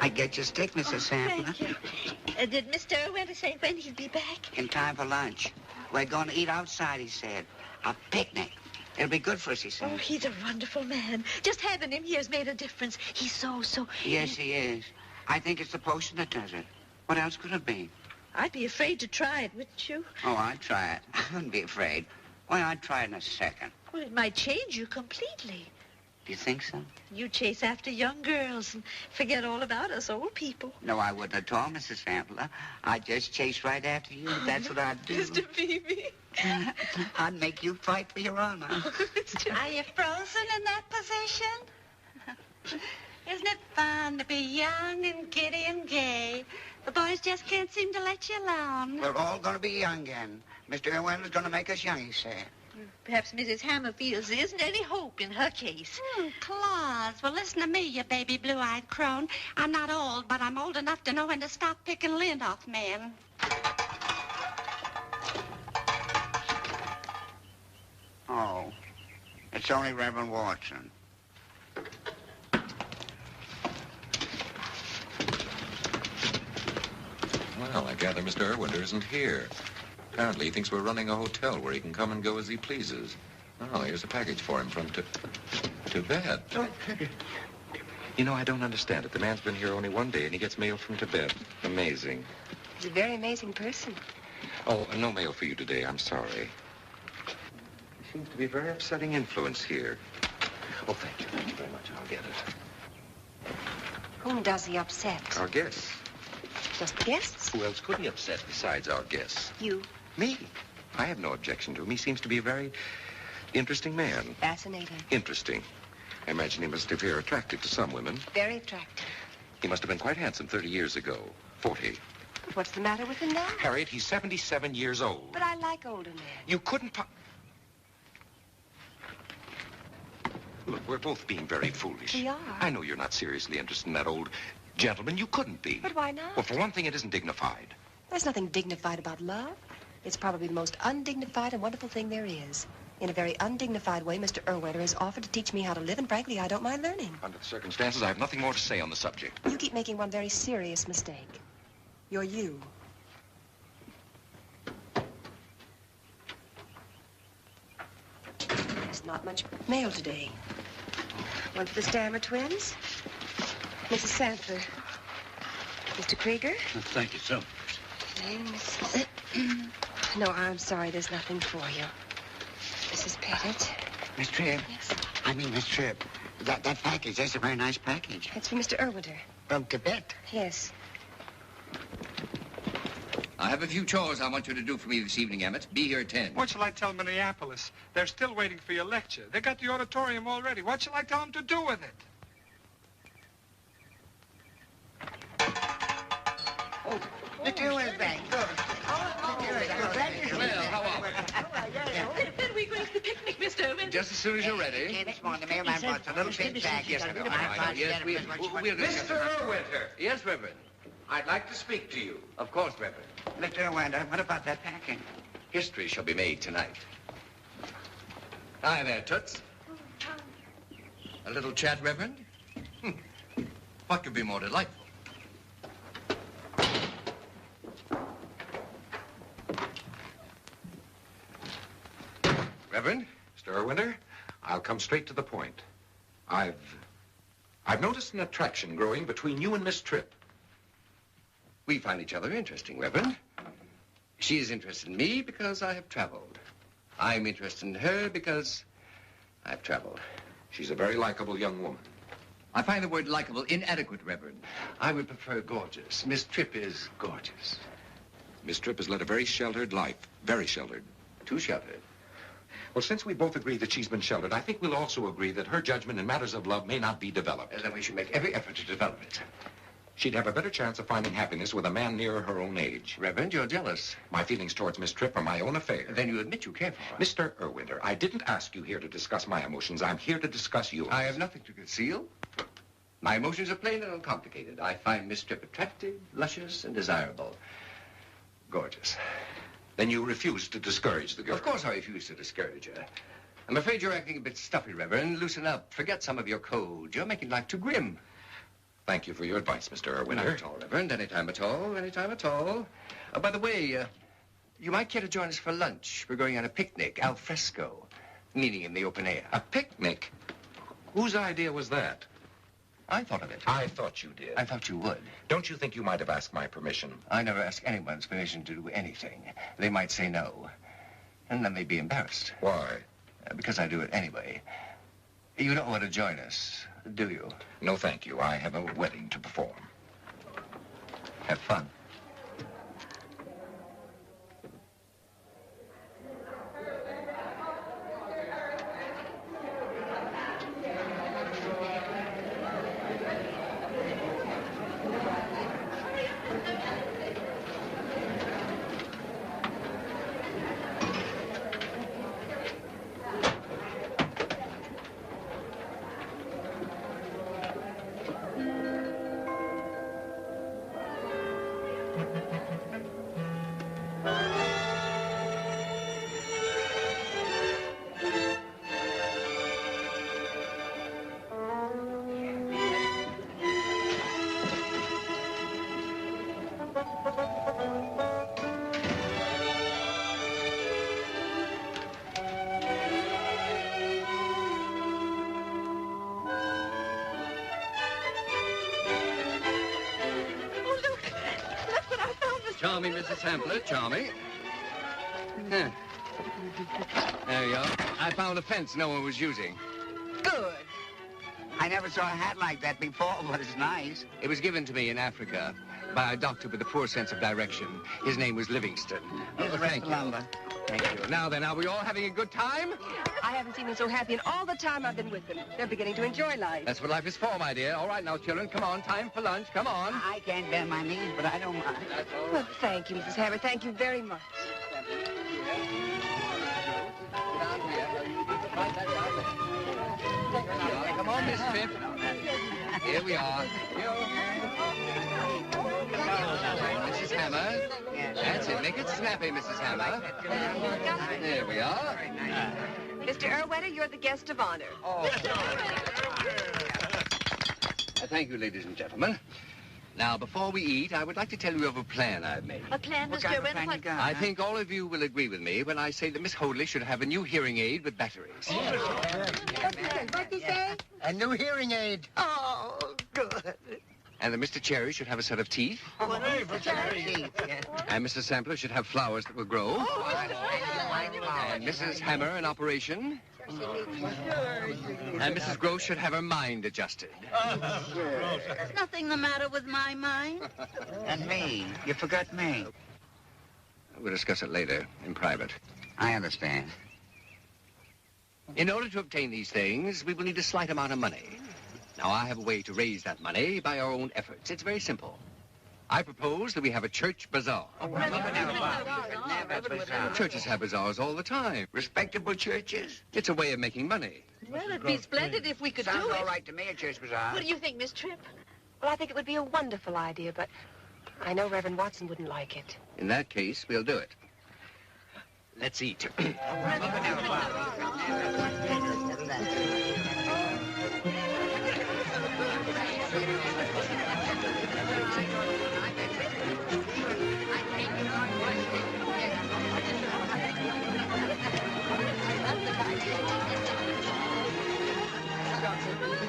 I get your stick, Mrs. Sampler. Thank you. Did Mr. Irwin say when he'd be back? In time for lunch. We're going to eat outside, he said. A picnic. It'll be good for us, he said. Oh, he's a wonderful man. Just having him here's made a difference. He's so... Yes, he is. I think it's the potion that does it. What else could it be? I'd be afraid to try it, wouldn't you? Oh, I'd try it. I wouldn't be afraid. Why, I'd try it in a second. Well, it might change you completely. Do you think so? You chase after young girls and forget all about us old people. No, I wouldn't at all, Mrs. Sampler. I'd just chase right after you. That's what I'd do. Mr. Phoebe. I'd make you fight for your honor. Are you frozen in that position? Isn't it fun to be young and giddy and gay? The boys just can't seem to let you alone. We're all going to be young again. Mr. Irwin is going to make us young, he said. Perhaps Mrs. Hammer feels there isn't any hope in her case. Claus, well, listen to me, you baby blue-eyed crone. I'm not old, but I'm old enough to know when to stop picking lint off men. Oh, it's only Reverend Watson. Well, I gather Mr. Irwinder isn't here. Apparently, he thinks we're running a hotel where he can come and go as he pleases. Oh, here's a package for him from Tibet. Oh. You know, I don't understand it. The man's been here only one day, and he gets mail from Tibet. Amazing. He's a very amazing person. Oh, no mail for you today. I'm sorry. He seems to be a very upsetting influence here. Oh, thank you. Thank you very much. I'll get it. Whom does he upset? Our guests. Just the guests? Who else could he upset besides our guests? You. Me? I have no objection to him. He seems to be a very interesting man. Fascinating. Interesting. I imagine he must appear attractive to some women. Very attractive. He must have been quite handsome 30 years ago. 40. What's the matter with him now? Harriet, he's 77 years old. But I like older men. You couldn't Look, we're both being very foolish. We are. I know you're not seriously interested in that old gentleman. You couldn't be. But why not? Well, for one thing, it isn't dignified. There's nothing dignified about love. It's probably the most undignified and wonderful thing there is. In a very undignified way, Mr. Irwinter has offered to teach me how to live, and frankly, I don't mind learning. Under the circumstances, I have nothing more to say on the subject. You keep making one very serious mistake. You're you. There's not much mail today. One for the Stammer twins. Mrs. Sampler. Mr. Krieger. Thank you so much. And Mrs. No, I'm sorry. There's nothing for you. Mrs. Pettit. Miss Tripp. Yes? I mean, Miss Tripp. That package, that's a very nice package. It's for Mr. Irwinter. From Tibet? Yes. I have a few chores I want you to do for me this evening, Emmett. Be here at 10. What shall I tell Minneapolis? They're still waiting for your lecture. They got the auditorium already. What shall I tell them to do with it? Oh, Mr. Irwin's back. Good. Well, how are we? When are we going to the picnic, Mr. Irwin? Just as soon as you're ready. Came this morning, the mailman brought a little big bag. Yes, I know. I know. Yes, we'll discuss Mr. Irwinter, Yes, Reverend. I'd like to speak to you. Of course, Reverend. Mr. Irwinter, what about that packing? History shall be made tonight. Hi there, Toots. A little chat, Reverend? What could be more delightful? Reverend? Mr. Irwinter, I'll come straight to the point. I've noticed an attraction growing between you and Miss Tripp. We find each other interesting, Reverend. She is interested in me because I have traveled. I'm interested in her because I've traveled. She's a very likable young woman. I find the word likable inadequate, Reverend. I would prefer gorgeous. Miss Tripp is gorgeous. Miss Tripp has led a very sheltered life. Very sheltered. Too sheltered. Well, since we both agree that she's been sheltered, I think we'll also agree that her judgment in matters of love may not be developed. And then we should make every effort to develop it. She'd have a better chance of finding happiness with a man near her own age. Reverend, you're jealous. My feelings towards Miss Tripp are my own affair. Then you admit you care for her. Mr. Erwinder, I didn't ask you here to discuss my emotions. I'm here to discuss yours. I have nothing to conceal. My emotions are plain and uncomplicated. I find Miss Tripp attractive, luscious, and desirable. Gorgeous. Then you refuse to discourage the girl. Of course I refuse to discourage her. I'm afraid you're acting a bit stuffy, Reverend. Loosen up. Forget some of your code. You're making life too grim. Thank you for your advice, Mr. Erwinder. Not at all, Reverend. Anytime at all. Anytime at all. By the way, you might care to join us for lunch. We're going on a picnic, al fresco, meaning in the open air. A picnic? Whose idea was that? I thought of it. I thought you did. I thought you would. Don't you think you might have asked my permission? I never ask anyone's permission to do anything. They might say no. And then they'd be embarrassed. Why? Because I do it anyway. You don't want to join us, do you? No, thank you. I have a wedding to perform. Have fun. Charming, Mrs. Sampler, charming. Huh. There you are. I found a fence no one was using. Good. I never saw a hat like that before, but it's nice. It was given to me in Africa by a doctor with a poor sense of direction. His name was Livingston. Thank you. Lumber. Thank you. Now then, are we all having a good time? I haven't seen them so happy in all the time I've been with them. They're beginning to enjoy life. That's what life is for, my dear. All right, now, children, come on. Time for lunch. Come on. I can't bend my knees, but I don't mind. Well, thank you, Mrs. Hammer. Thank you very much. Come on, Miss Tripp. Here we are. Mrs. Hammer. That's it. Make it snappy, Mrs. Hammer. There we are. Mr. Erwinder, you're the guest of honor. Thank you, ladies and gentlemen. Now, before we eat, I would like to tell you of a plan I've made. A plan, Mr. Erwinder? I think all of you will agree with me when I say that Miss Hoadley should have a new hearing aid with batteries. What'd you say? A new hearing aid. Oh, good. And that Mr. Cherry should have a set of teeth. And Mrs. Sampler should have flowers that will grow. And Mrs. Hammer an operation. And Mrs. Gross should have her mind adjusted. There's nothing the matter with my mind. And me. You forgot me. We'll discuss it later, in private. I understand. In order to obtain these things, we will need a slight amount of money. Now, I have a way to raise that money by our own efforts. It's very simple. I propose that we have a church bazaar. Churches have bazaars all the time. Respectable churches? It's a way of making money. Well, it'd be splendid if we could Sounds do it. all right to me, a church bazaar. What do you think, Miss Tripp? Well, I think it would be a wonderful idea, but I know Reverend Watson wouldn't like it. In that case, we'll do it. Let's eat.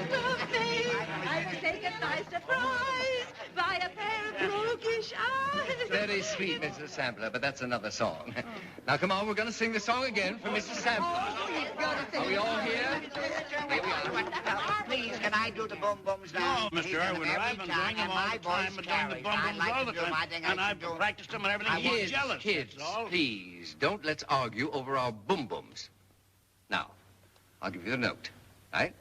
I was taken by surprise by a pair of roguish eyes. Very sweet, Mrs. Sampler, but that's another song. Now, come on, we're going to sing the song again for Mrs. Sampler. Are we all here? Here we are. Please, can I I do the boom booms now. No, Mr. Irwin, I've been doing them all the time. I've done the boom booms all the time. And I've practiced them and everything. He's jealous, Kids, that's all. please, don't let's argue over our boom booms. Now, I'll give you the note, right?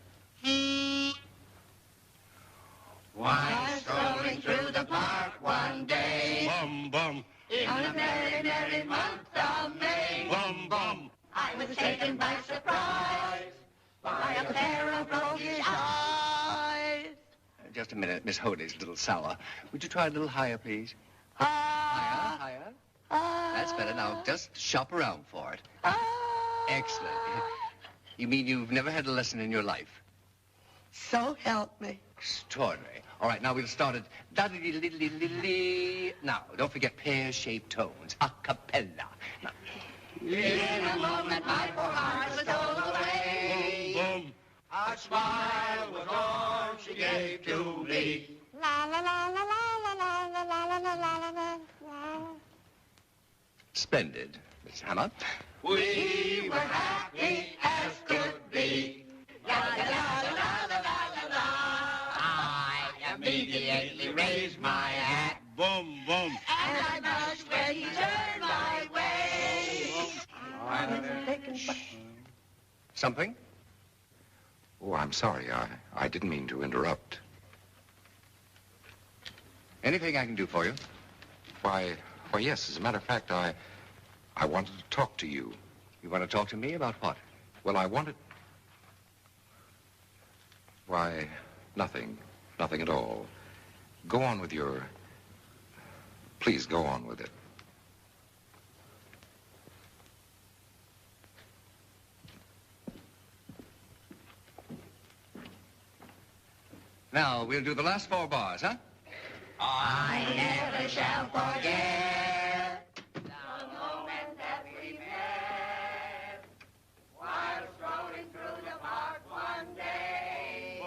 While strolling through the park one day, Bum, bum. in the merry, merry month of May, Bum, bum. I was taken by surprise by a pair of roguish eyes. Just a minute, Miss Hody's a little sour. Would you try a little higher, please? Higher. That's better. Now, just shop around for it. Excellent. You mean you've never had a lesson in your life? So help me. Extraordinary. All right, now we'll start at da-dee-dee-dee-dee-dee-dee. Now, don't forget pear-shaped tones, a cappella. Now. In a moment, my poor heart was stole away. Boom, boom. A smile was all she gave to me. La la la la la la la la la la la la la. Splendid. Miss Hammer. We were happy as could be. La la la la la la la. I immediately raised my hat. Boom, boom. And I blushed when he turned my way. Something? Oh, I'm sorry. I didn't mean to interrupt. Anything I can do for you? Why, yes. As a matter of fact, I wanted to talk to you. You want to talk to me about what? Well, I wanted... Why, nothing. Nothing at all. Go on with your... Please, go on with it. Now, we'll do the last 4 bars, huh? I never shall forget the moment that we met while strolling through the park one day.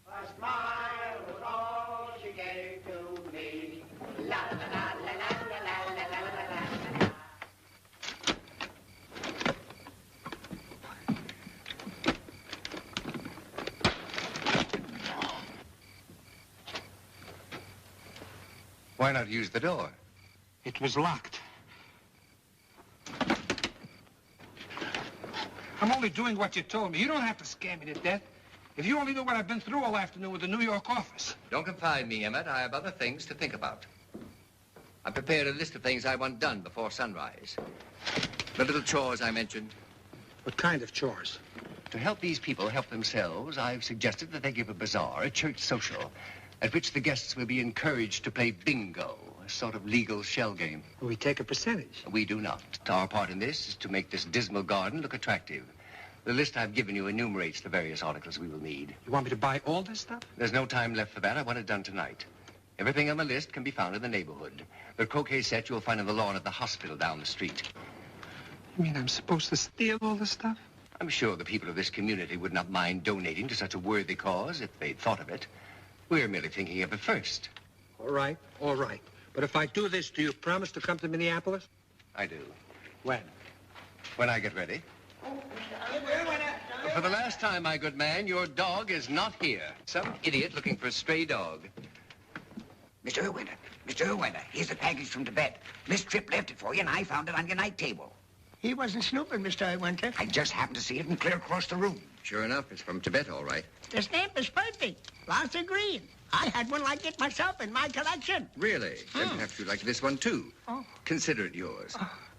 A smile was all she gave to me. La la la la la la la la la la. Why not use the door? It was locked. I'm only doing what you told me. You don't have to scare me to death. If you only knew what I've been through all afternoon with the New York office. Don't confide me, Emmett. I have other things to think about. I prepared a list of things I want done before sunrise. The little chores I mentioned. What kind of chores? To help these people help themselves, I've suggested that they give a bazaar, a church social, at which the guests will be encouraged to play bingo, a sort of legal shell game. We take a percentage. We do not. Our part in this is to make this dismal garden look attractive. The list I've given you enumerates the various articles we will need. You want me to buy all this stuff? There's no time left for that. I want it done tonight. Everything on the list can be found in the neighborhood. The croquet set you'll find on the lawn at the hospital down the street. You mean I'm supposed to steal all this stuff? I'm sure the people of this community would not mind donating to such a worthy cause if they'd thought of it. We're merely thinking of it first. All right. But if I do this, do you promise to come to Minneapolis? I do. When? When I get ready. For the last time, my good man, your dog is not here. Some idiot looking for a stray dog. Mr. Irwin, here's a package from Tibet. Miss Tripp left it for you, and I found it on your night table. He wasn't snooping, Mr. Irwinter. I just happened to see it and clear across the room. Sure enough, it's from Tibet, all right. The stamp is perfect. Lots of green. I had one like it myself in my collection. Really? Then perhaps you'd like this one, too. Oh. Consider it yours.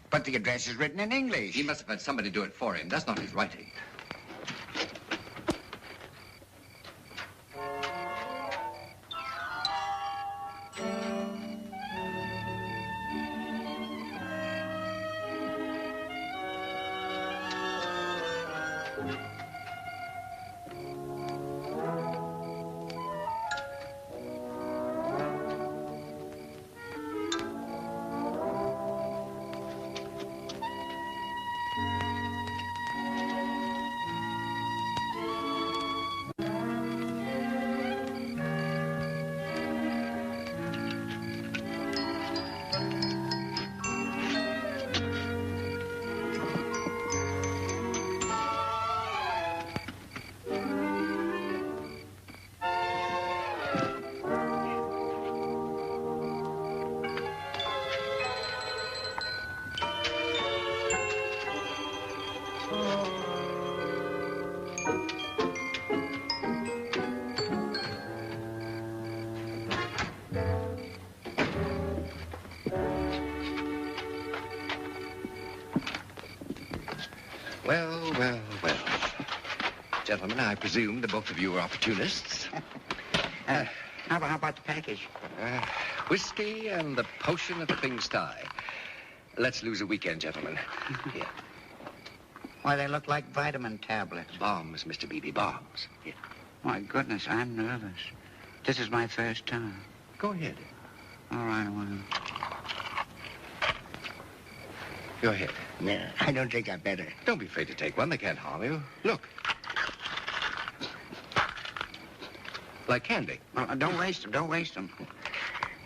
But the address is written in English. He must have had somebody do it for him. That's not his writing. Well, well, well. Gentlemen, I presume the both of you are opportunists. How about the package? Whiskey and the potion of the pigsty. Let's lose a weekend, gentlemen. Here. Why, they look like vitamin tablets. Bombs, Mr. Beebe, bombs. Here. My goodness, I'm nervous. This is my first time. Go ahead. All right, well. Go ahead. No, I don't think I better. Don't be afraid to take one. They can't harm you. Look. Like candy. Well, don't waste them. Don't waste them.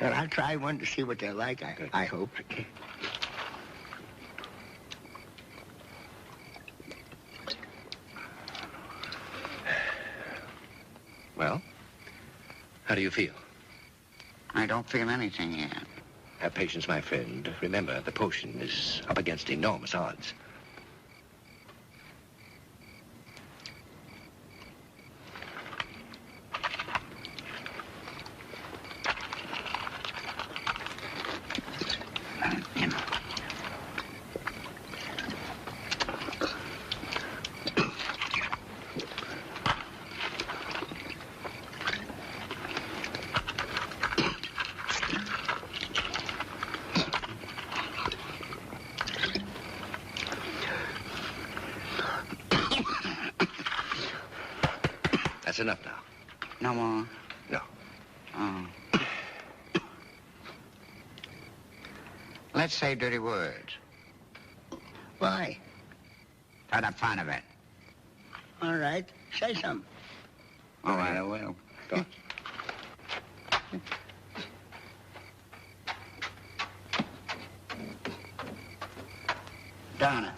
Well, I'll try one to see what they're like, I hope. Well, how do you feel? I don't feel anything yet. Have patience, my friend. Remember, the potion is up against enormous odds. That's enough now. No more? No. Oh. Let's say dirty words. Why? For the fun of it. All right, say something. All right, I will. Go on. Donna.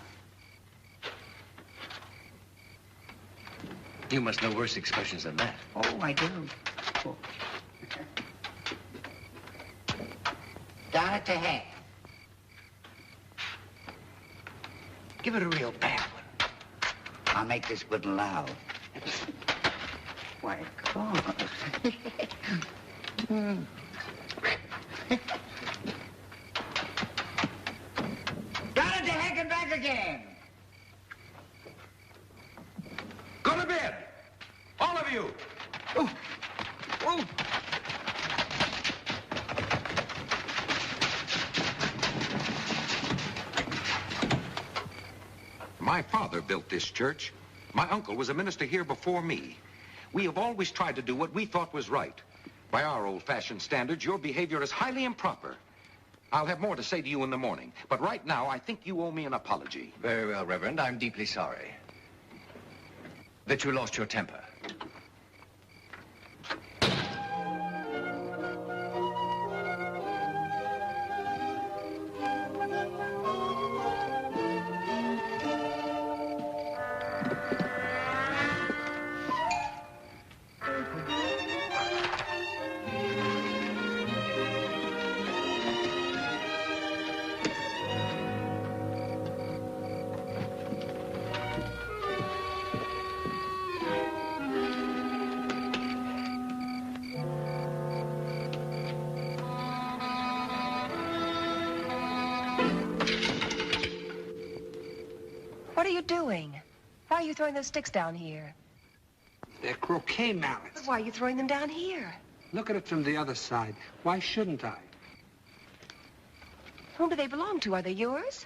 You must know worse expressions than that. Oh, I do. Oh. Donna to heck. Give it a real bad one. I'll make this good and loud. Why, of course. Donna to heck and back again. Go to bed. All of you. Oh. Oh. My father built this church. My uncle was a minister here before me. We have always tried to do what we thought was right. By our old-fashioned standards, your behavior is highly improper. I'll have more to say to you in the morning, but right now, I think you owe me an apology. Very well, Reverend. I'm deeply sorry that you lost your temper. What are you doing? Why are you throwing those sticks down here? They're croquet mallets. But why are you throwing them down here? Look at it from the other side. Why shouldn't I? Whom do they belong to? Are they yours?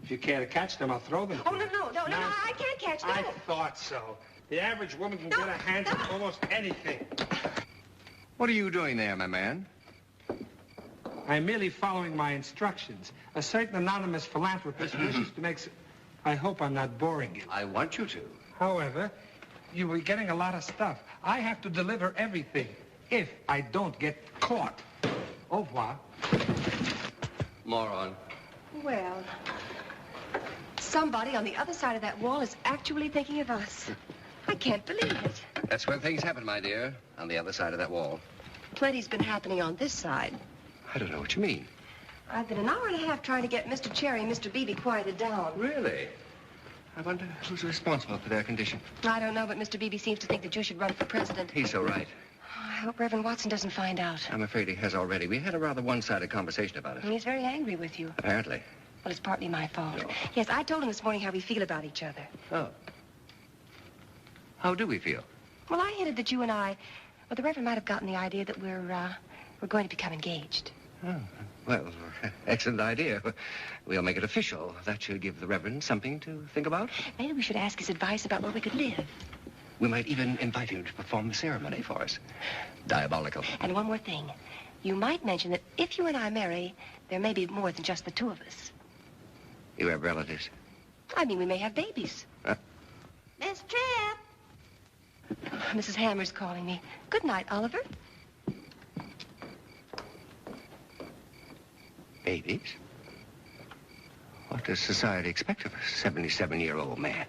If you care to catch them, I'll throw them to Oh, you. no, I can't catch them. I thought so. The average woman can get her hands on almost anything. What are you doing there, my man? I'm merely following my instructions. A certain anonymous philanthropist wishes to make... I hope I'm not boring you. I want you to. However, you were getting a lot of stuff. I have to deliver everything if I don't get caught. Au revoir. Moron. Well, somebody on the other side of that wall is actually thinking of us. I can't believe it. That's when things happen, my dear, on the other side of that wall. Plenty's been happening on this side. I don't know what you mean. I've been an hour and a half trying to get Mr. Cherry and Mr. Beebe quieted down. Really? I wonder who's responsible for their condition. I don't know, but Mr. Beebe seems to think that you should run for president. He's so right. I hope Reverend Watson doesn't find out. I'm afraid he has already. We had a rather one-sided conversation about it. And he's very angry with you. Apparently. Well, it's partly my fault. No. Yes, I told him this morning how we feel about each other. Oh. How do we feel? Well, I hinted that you and I... Well, the Reverend might have gotten the idea that we're going to become engaged. Oh, well, excellent idea. We'll make it official. That should give the Reverend something to think about. Maybe we should ask his advice about where we could live. We might even invite him to perform the ceremony for us. Diabolical. And one more thing. You might mention that if you and I marry, there may be more than just the two of us. You have relatives? I mean, we may have babies. Miss Tripp. Mrs. Hammer's calling me. Good night, Oliver. Babies? What does society expect of a 77-year-old man?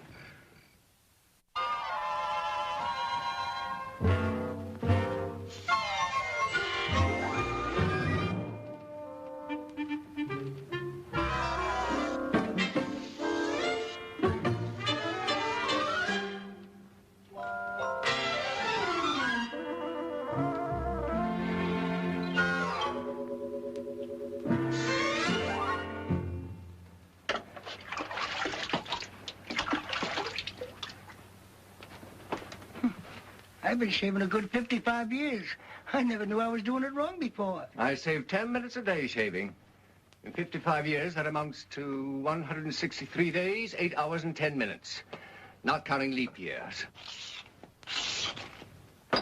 I've been shaving a good 55 years. I never knew I was doing it wrong before. I save 10 minutes a day shaving. In 55 years, that amounts to 163 days, 8 hours, and 10 minutes. Not counting leap years. I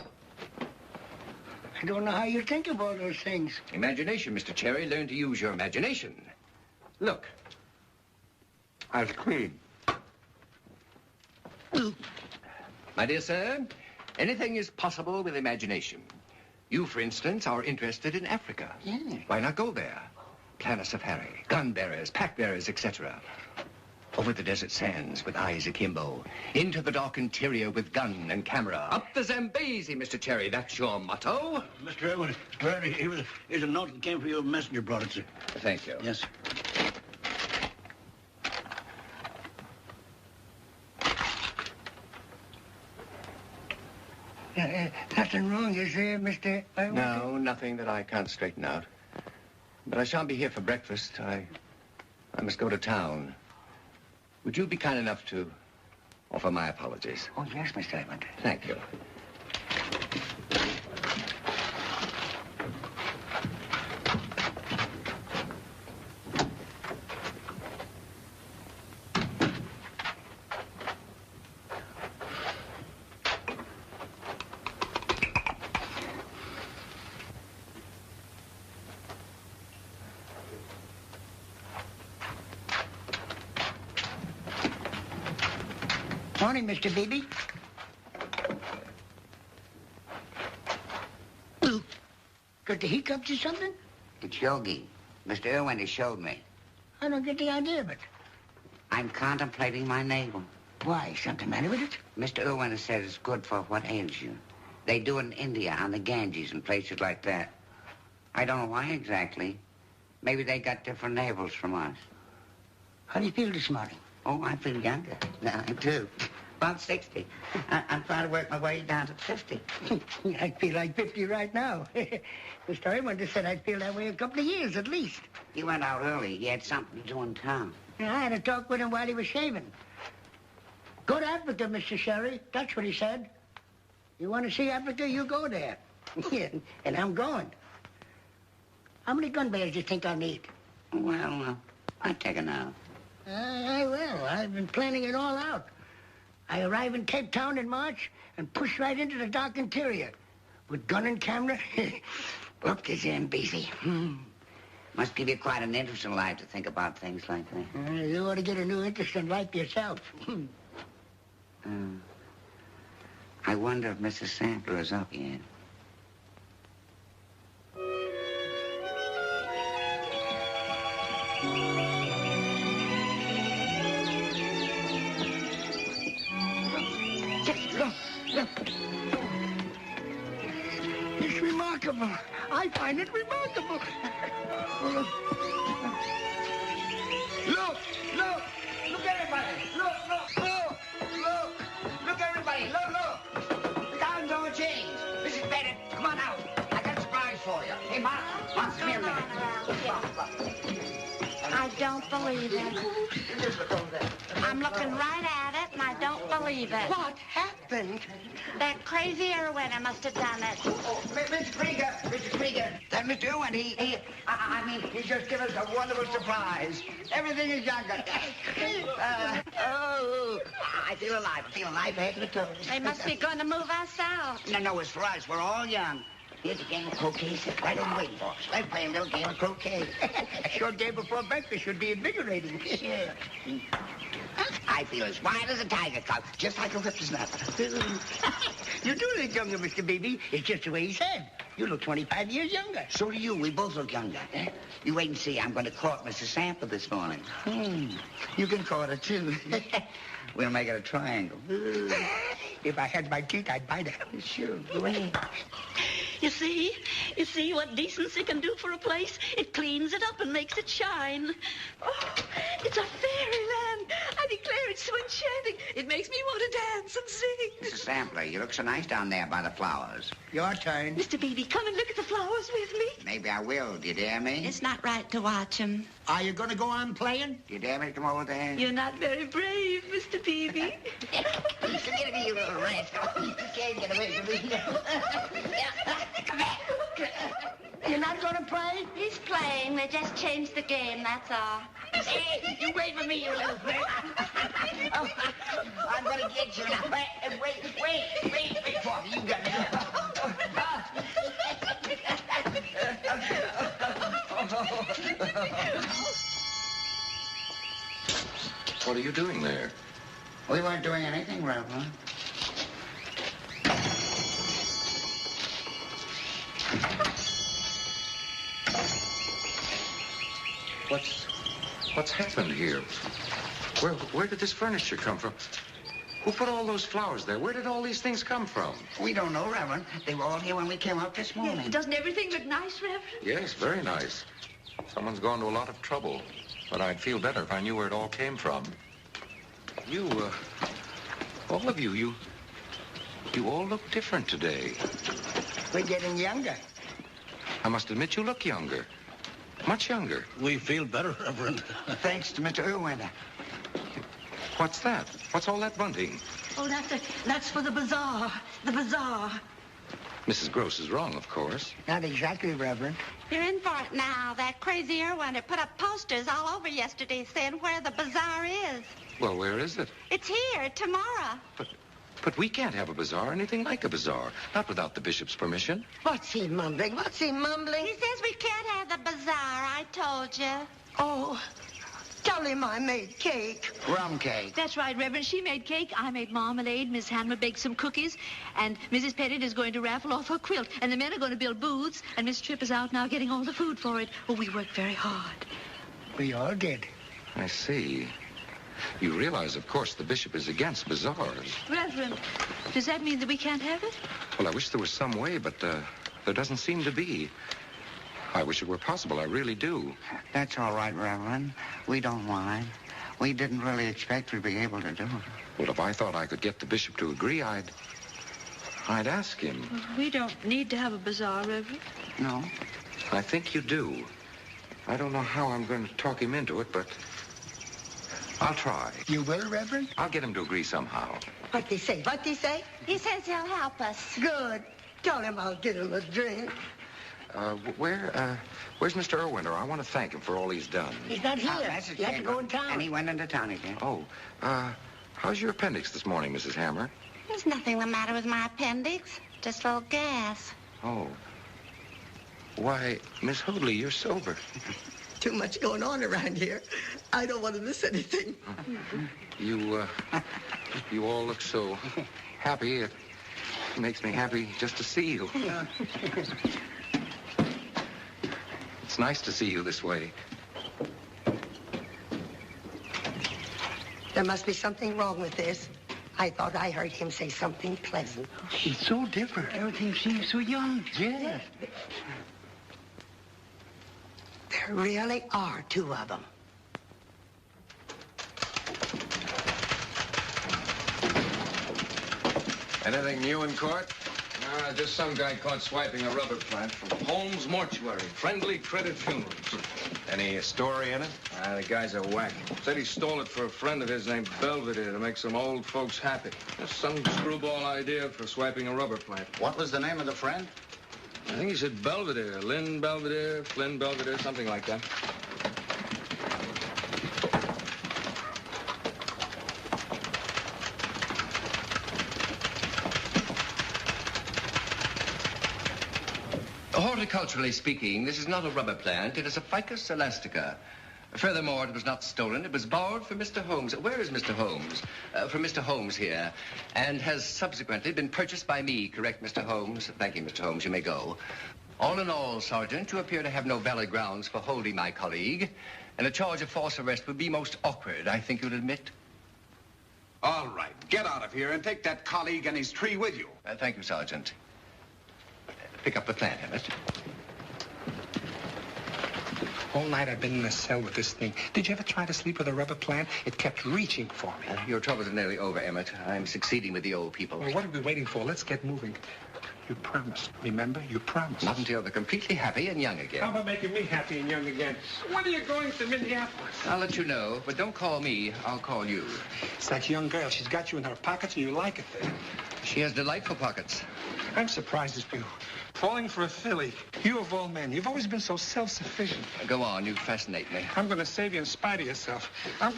don't know how you think of all those things. Imagination, Mr. Cherry. Learn to use your imagination. Look. I've clean. My dear sir, anything is possible with imagination. You, for instance, are interested in Africa. Yeah. Why not go there? Plan a safari, gun bearers, pack bearers, etc. Over the desert sands with eyes akimbo. Into the dark interior with gun and camera. Up the Zambezi, Mr. Cherry. That's your motto. Mr. Irwin, here's a note that came from your messenger brought it, sir. Thank you. Yes. Nothing wrong, is there, Mr. Irwin? No, nothing that I can't straighten out. But I shan't be here for breakfast. I must go to town. Would you be kind enough to offer my apologies? Oh, yes, Mr. Irwin. Thank you. Morning, Mr. Beebe. Got the hiccups or something? It's Yogi. Mr. Irwin has showed me. I don't get the idea of it. I'm contemplating my navel. Why, something matter with it? Mr. Irwin has said it's good for what ails you. They do it in India, on the Ganges and places like that. I don't know why exactly. Maybe they got different navels from us. How do you feel this morning? Oh, I feel younger now, too. About 60. I'm trying to work my way down to 50. I feel like 50 right now. Mr. Irwin just said I'd feel that way a couple of years at least. He went out early. He had something to do in town. Yeah, I had a talk with him while he was shaving. Go to Africa, Mr. Sherry. That's what he said. You want to see Africa, you go there. And I'm going. How many gun bears do you think I'll need? Well, I'll take it now. I will. I've been planning it all out. I arrive in Cape Town in March and push right into the dark interior. With gun and camera, up to Zambezi. Must give you quite an interest in life to think about things like that. You ought to get a new interest in life yourself. I wonder if Mrs. Sampler is up yet. Look. It's remarkable. I find it remarkable. Look, everybody. Look, everybody. Look. Down don't change. Mrs. Bennett, come on out. I got a surprise for you. Hey, Mom, come here a minute. I don't believe it. I'm looking right at it, and I don't believe it. What happened? That crazy Irwinner must have done it. Mr. Krieger, that Mr. Irwin, he just gave us a wonderful surprise. Everything is younger. I feel alive head to toe. They must be going to move us out. No, it's for us. We're all young. Here's a game of croquet set right over waiting for us. Let's play a little game of croquet. A short day before breakfast should be invigorating. I feel as wide as a tiger cub, just like a whippersnapper. You do look younger, Mr. Beebe. It's just the way he said. You look 25 years younger. So do you. We both look younger. You wait and see. I'm going to court Mrs. Sample this morning. You can court her, too. We'll make it a triangle. If I had my teeth, I'd bite her. Sure, go ahead. You see what decency can do for a place? It cleans it up and makes it shine. Oh, it's a fairyland. I declare it's so enchanting. It makes me want to dance and sing. Mrs. Sampler, you look so nice down there by the flowers. Your turn. Mr. Beebe, come and look at the flowers with me. Maybe I will. Do you dare me? It's not right to watch them. Are you going to go on playing? Do you dare me to come over there? You're not very brave, Mr. Beebe. Forget me, you little rascal. You can't get away from me. Come back. You're not going to play? He's playing. They just changed the game, that's all. Hey, you wait for me, you little prick. I'm going to get you now. Wait for me. You got me. What are you doing there? We weren't doing anything, Reverend. What's happened here? Where did this furniture come from? Who put all those flowers there? Where did all these things come from? We don't know, Reverend. They were all here when we came up this morning. Yeah, doesn't everything look nice, Reverend? Yes, very nice. Someone's gone to a lot of trouble. But I'd feel better if I knew where it all came from. You, all of you, you all look different today. We're getting younger. I must admit you look younger. Much younger. We feel better, Reverend. Thanks to Mr. Irwinner. What's that? What's all that bunting? Oh, that's for the bazaar. The bazaar. Mrs. Gross is wrong, of course. Not exactly, Reverend. You're in for it now. That crazy Irwinner put up posters all over yesterday saying where the bazaar is. Well, where is it? It's here, tomorrow. But we can't have a bazaar, anything like a bazaar. Not without the bishop's permission. What's he mumbling? He says we can't have the bazaar, I told you. Oh, tell him I made cake. Rum cake. That's right, Reverend. She made cake. I made marmalade. Miss Hanmer baked some cookies. And Mrs. Pettit is going to raffle off her quilt. And the men are going to build booths. And Miss Tripp is out now getting all the food for it. Oh, we worked very hard. We all did. I see. You realize, of course, the bishop is against bazaars. Reverend, does that mean that we can't have it? Well, I wish there was some way, but there doesn't seem to be. I wish it were possible. I really do. That's all right, Reverend. We don't mind. We didn't really expect we'd be able to do it. Well, if I thought I could get the bishop to agree, I'd ask him. Well, we don't need to have a bazaar, Reverend. No? I think you do. I don't know how I'm going to talk him into it, but I'll try. You will, Reverend? I'll get him to agree somehow. What'd he say? He says he'll help us. Good. Tell him I'll get him a drink. Where's Mr. Irwinner? I want to thank him for all he's done. He's not here. That's a He had to go in town. And he went into town again. Oh, how's your appendix this morning, Mrs. Hammer? There's nothing the matter with my appendix. Just a little gas. Oh. Why, Miss Hoadley, you're sober. Too much going on around here. I don't want to miss anything. You all look so happy. It makes me happy just to see you. It's nice to see you this way. There must be something wrong with this. I thought I heard him say something pleasant. She's so different. Everything seems so young. Yeah. There really are two of them. Anything new in court? Just some guy caught swiping a rubber plant from Holmes Mortuary. Friendly Credit Funerals. Any story in it? The guy's a whack. Said he stole it for a friend of his named Belvedere to make some old folks happy. Just some screwball idea for swiping a rubber plant. What was the name of the friend? I think he said Belvedere. Lynn Belvedere, Flynn Belvedere, something like that. Horticulturally speaking, this is not a rubber plant. It is a Ficus elastica. Furthermore, it was not stolen. It was borrowed from Mr. Holmes. Where is Mr. Holmes? From Mr. Holmes here. And has subsequently been purchased by me. Correct, Mr. Holmes? Thank you, Mr. Holmes. You may go. All in all, Sergeant, you appear to have no valid grounds for holding my colleague. And a charge of false arrest would be most awkward, I think you'll admit. All right. Get out of here and take that colleague and his tree with you. Thank you, Sergeant. Pick up the plant, Emmett. All night I've been in the cell with this thing. Did you ever try to sleep with a rubber plant? It kept reaching for me. Your troubles are nearly over, Emmett. I'm succeeding with the old people. Well, what are we waiting for? Let's get moving. You promised. Remember? You promised. Not until they're completely happy and young again. How about making me happy and young again? When are you going to Minneapolis? I'll let you know, but don't call me. I'll call you. It's that young girl. She's got you in her pockets and you like it there. She has delightful pockets. I'm surprised at you. Falling for a filly. You of all men. You've always been so self-sufficient. Go on. You fascinate me. I'm going to save you in spite of yourself. I'm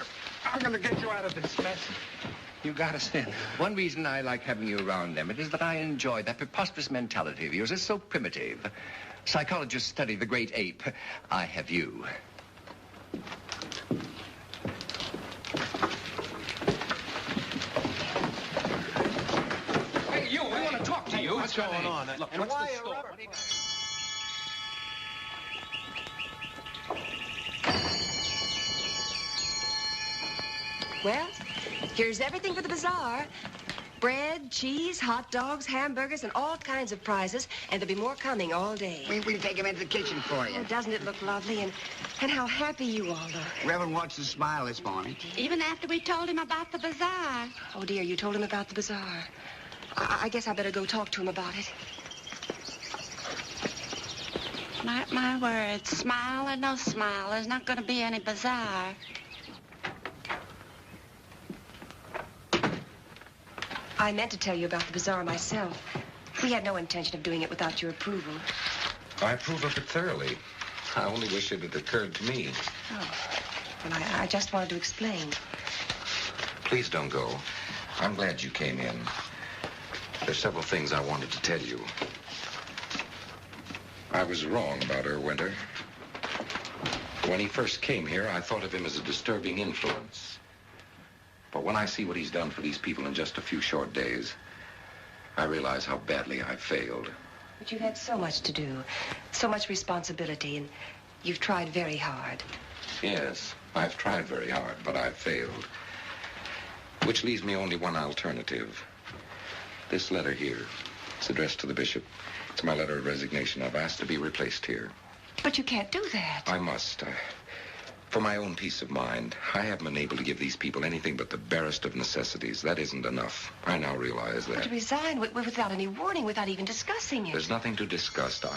going to get you out of this mess. You got us in. One reason I like having you around, Emmett, is that I enjoy that preposterous mentality of yours. It's so primitive. Psychologists study the great ape. I have you. Hey, you, we want to talk to you. What's going on? Look, and what's why the a story? rubber? Well, here's everything for the bazaar. Bread, cheese, hot dogs, hamburgers, and all kinds of prizes. And there'll be more coming all day. We'll take him into the kitchen for you. Oh, doesn't it look lovely? And how happy you all look. Reverend watched us smile this morning. Even after we told him about the bazaar. Oh, dear, you told him about the bazaar. I guess I better go talk to him about it. Mark my words, smile or no smile, there's not going to be any bazaar. I meant to tell you about the bazaar myself. We had no intention of doing it without your approval. I approve of it thoroughly. I only wish it had occurred to me. Oh, well, I just wanted to explain. Please don't go. I'm glad you came in. There's several things I wanted to tell you. I was wrong about Erwinter. When he first came here, I thought of him as a disturbing influence. But when I see what he's done for these people in just a few short days, I realize how badly I failed. But you've had so much to do, so much responsibility, and you've tried very hard. Yes, I've tried very hard, but I've failed. Which leaves me only one alternative. This letter here. It's addressed to the bishop. It's my letter of resignation. I've asked to be replaced here. But you can't do that. I must. For my own peace of mind, I haven't been able to give these people anything but the barest of necessities. That isn't enough. I now realize that. But to resign without any warning, without even discussing it. There's nothing to discuss. Mr.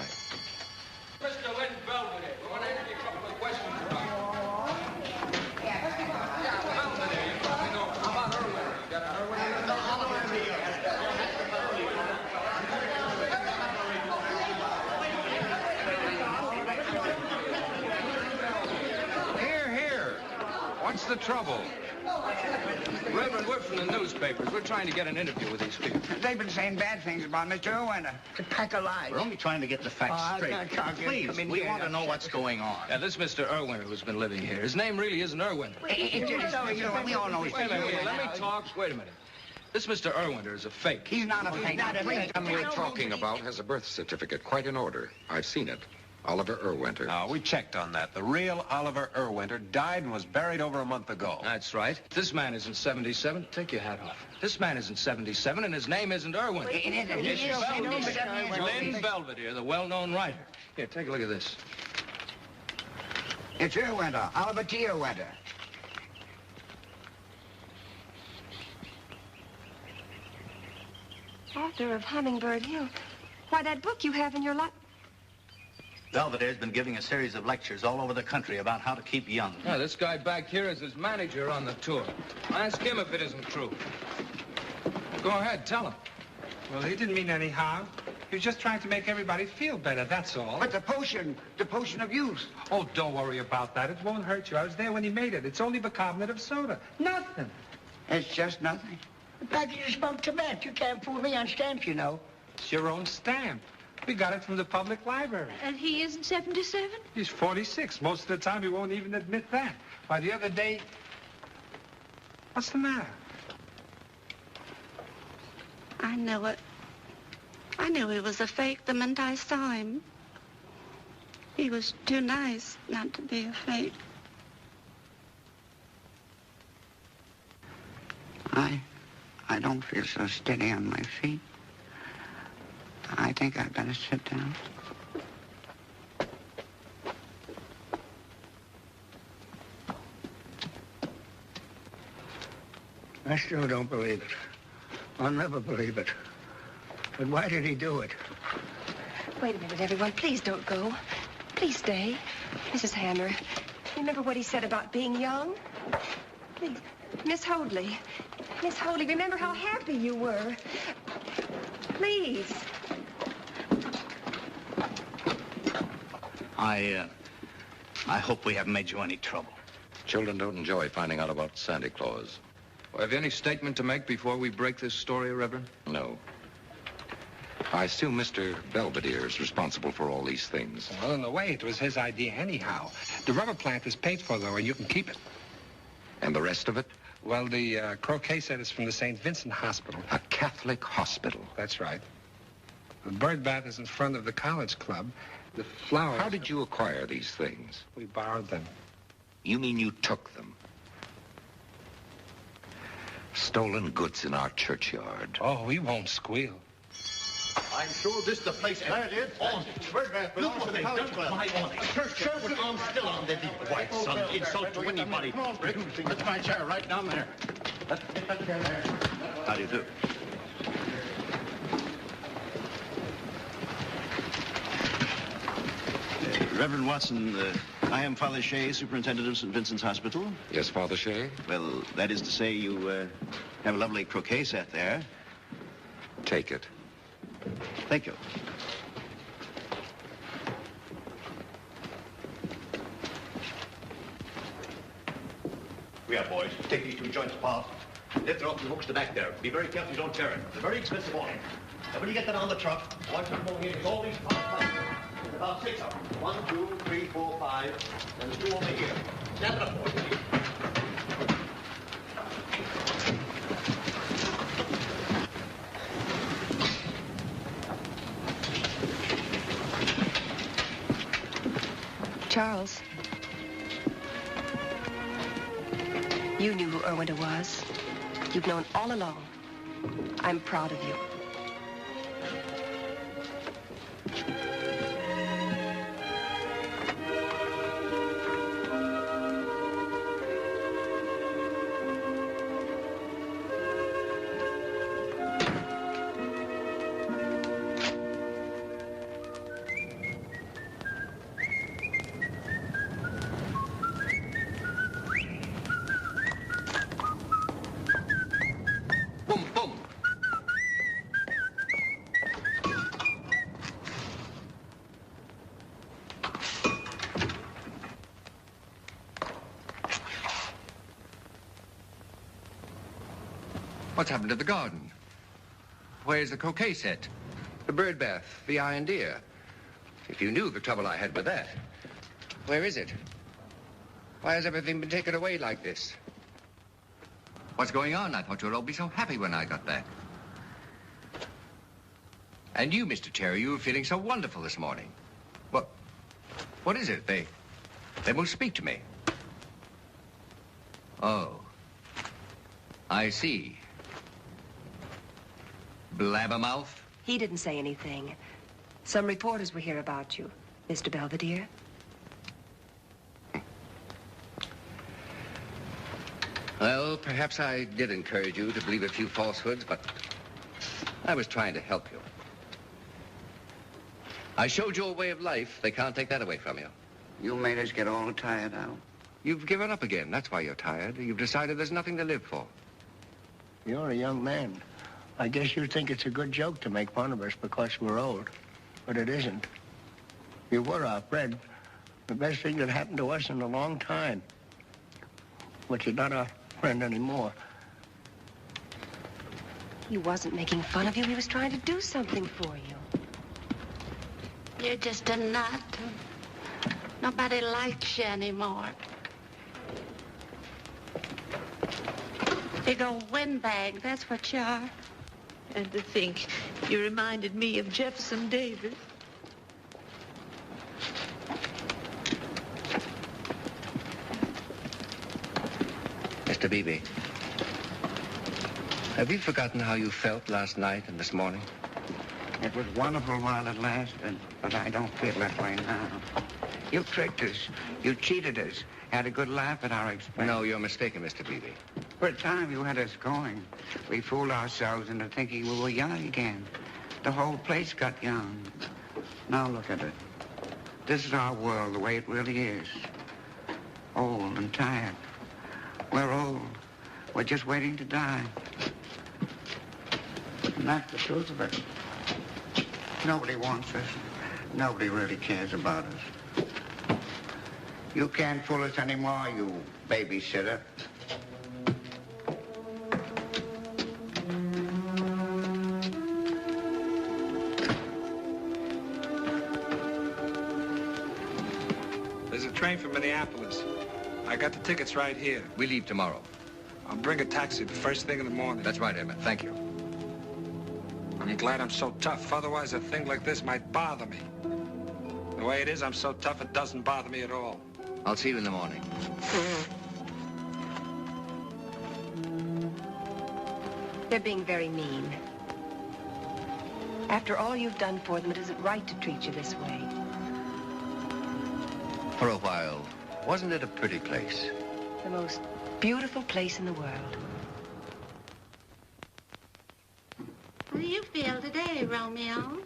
Lynn Belvedere, we want to ask you a couple of questions about How about Erwin? You got Here. What's the trouble? Reverend, we're from the newspapers. We're trying to get an interview with these people. They've been saying bad things about Mr. Erwinter. It's a pack of lies. We're only trying to get the facts straight. Please, we want to know what's going on. Yeah, this Mr. Erwinter who's been living here. His name really isn't Erwinter. We all know he's Wait let me talk. Wait a minute. This Mr. Erwinter is a fake. He's not a fake. The man we're talking about has a birth certificate, quite in order. I've seen it. Oliver Erwinter. We checked on that. The real Oliver Erwinter died and was buried over a month ago. That's right. This man isn't 77. Take your hat off. This man isn't 77, and his name isn't Erwinter. It's Lynn Belvedere, the well-known writer. Here, take a look at this. It's Erwinter, Oliver T. Erwinter. Author of Hummingbird Hill. Why, that book you have in your lap. Belvedere's been giving a series of lectures all over the country about how to keep young. Yeah, this guy back here is his manager on the tour. Ask him if it isn't true. Go ahead, tell him. Well, he didn't mean any harm. He was just trying to make everybody feel better, that's all. But the potion of youth. Oh, don't worry about that. It won't hurt you. I was there when he made it. It's only bicarbonate of soda. Nothing. It's just nothing. The package is smoked Tibet. You can't fool me on stamps, you know. It's your own stamp. We got it from the public library. And he isn't 77? He's 46. Most of the time, he won't even admit that. Why, the other day... What's the matter? I knew it. I knew he was a fake the minute I saw him. He was too nice not to be a fake. I don't feel so steady on my feet. I think I'd better sit down. I still don't believe it. I'll never believe it. But why did he do it? Wait a minute, everyone. Please don't go. Please stay. Mrs. Hammer, remember what he said about being young? Please. Miss Hoadley. Miss Hoadley, remember how happy you were. Please. I hope we haven't made you any trouble. Children don't enjoy finding out about Santa Claus. Well, have you any statement to make before we break this story, Reverend? No. I assume Mr. Belvedere is responsible for all these things. Well, in a way, it was his idea anyhow. The rubber plant is paid for, though, and you can keep it. And the rest of it? Well, the croquet set is from the St. Vincent Hospital. A Catholic hospital? That's right. The bird bath is in front of the college club. The flowers... How did you acquire these things? We borrowed them. You mean you took them? Stolen goods in our churchyard. Oh, we won't squeal. I'm sure this is the place. There it is. Oh, bird bath belongs to the college club. My awning. Sherwood arm's still on the deep white sun. Insult to anybody. That's my chair right down there. Let's get that chair there. How do you do? Reverend Watson, I am Father Shea, Superintendent of St. Vincent's Hospital. Yes, Father Shea? Well, that is to say you have a lovely croquet set there. Take it. Thank you. We are, boys. Take these two joints apart. Lift it off the hooks to back there. Be very careful you don't tear it. It's a very expensive awning. And when you get that on the truck, I want you to go in with all these parts. There's about 6 of them. 1, 2, 3, 4, 5. And there's 2 over here. Snap it up, boys. Charles, you knew who Irwinter was. You've known all along. I'm proud of you. What's happened to the garden? Where's the croquet set? The bird bath, the iron deer? If you knew the trouble I had with that. Where is it? Why has everything been taken away like this? What's going on? I thought you'd all be so happy when I got back. And you, Mr. Terry, you were feeling so wonderful this morning. What is it? They won't speak to me. Oh. I see. Blabbermouth? He didn't say anything. Some reporters were here about you, Mr. Belvedere. Well, perhaps I did encourage you to believe a few falsehoods, but I was trying to help you. I showed you a way of life. They can't take that away from you. You made us get all tired out. You've given up again. That's why you're tired. You've decided there's nothing to live for. You're a young man. I guess you think it's a good joke to make fun of us because we're old. But it isn't. You were our friend. The best thing that happened to us in a long time. But you're not our friend anymore. He wasn't making fun of you. He was trying to do something for you. You're just a nut. Nobody likes you anymore. Big old windbag, that's what you are. And to think, you reminded me of Jefferson Davis. Mr. Beebe, have you forgotten how you felt last night and this morning? It was wonderful while it lasted, but I don't feel that way now. You tricked us. You cheated us. Had a good laugh at our expense. No, you're mistaken, Mr. Beebe. For a time, you had us going. We fooled ourselves into thinking we were young again. The whole place got young. Now look at it. This is our world the way it really is. Old and tired. We're old. We're just waiting to die. And that's the truth of it. Nobody wants us. Nobody really cares about us. You can't fool us anymore, you babysitter. There's a train from Minneapolis. I got the tickets right here. We leave tomorrow. I'll bring a taxi the first thing in the morning. That's right, Emmett. Thank you. I'm glad I'm so tough. Otherwise, a thing like this might bother me. The way it is, I'm so tough it doesn't bother me at all. I'll see you in the morning. They're being very mean. After all you've done for them, it isn't right to treat you this way. For a while, wasn't it a pretty place? The most beautiful place in the world. How do you feel today, Romeo?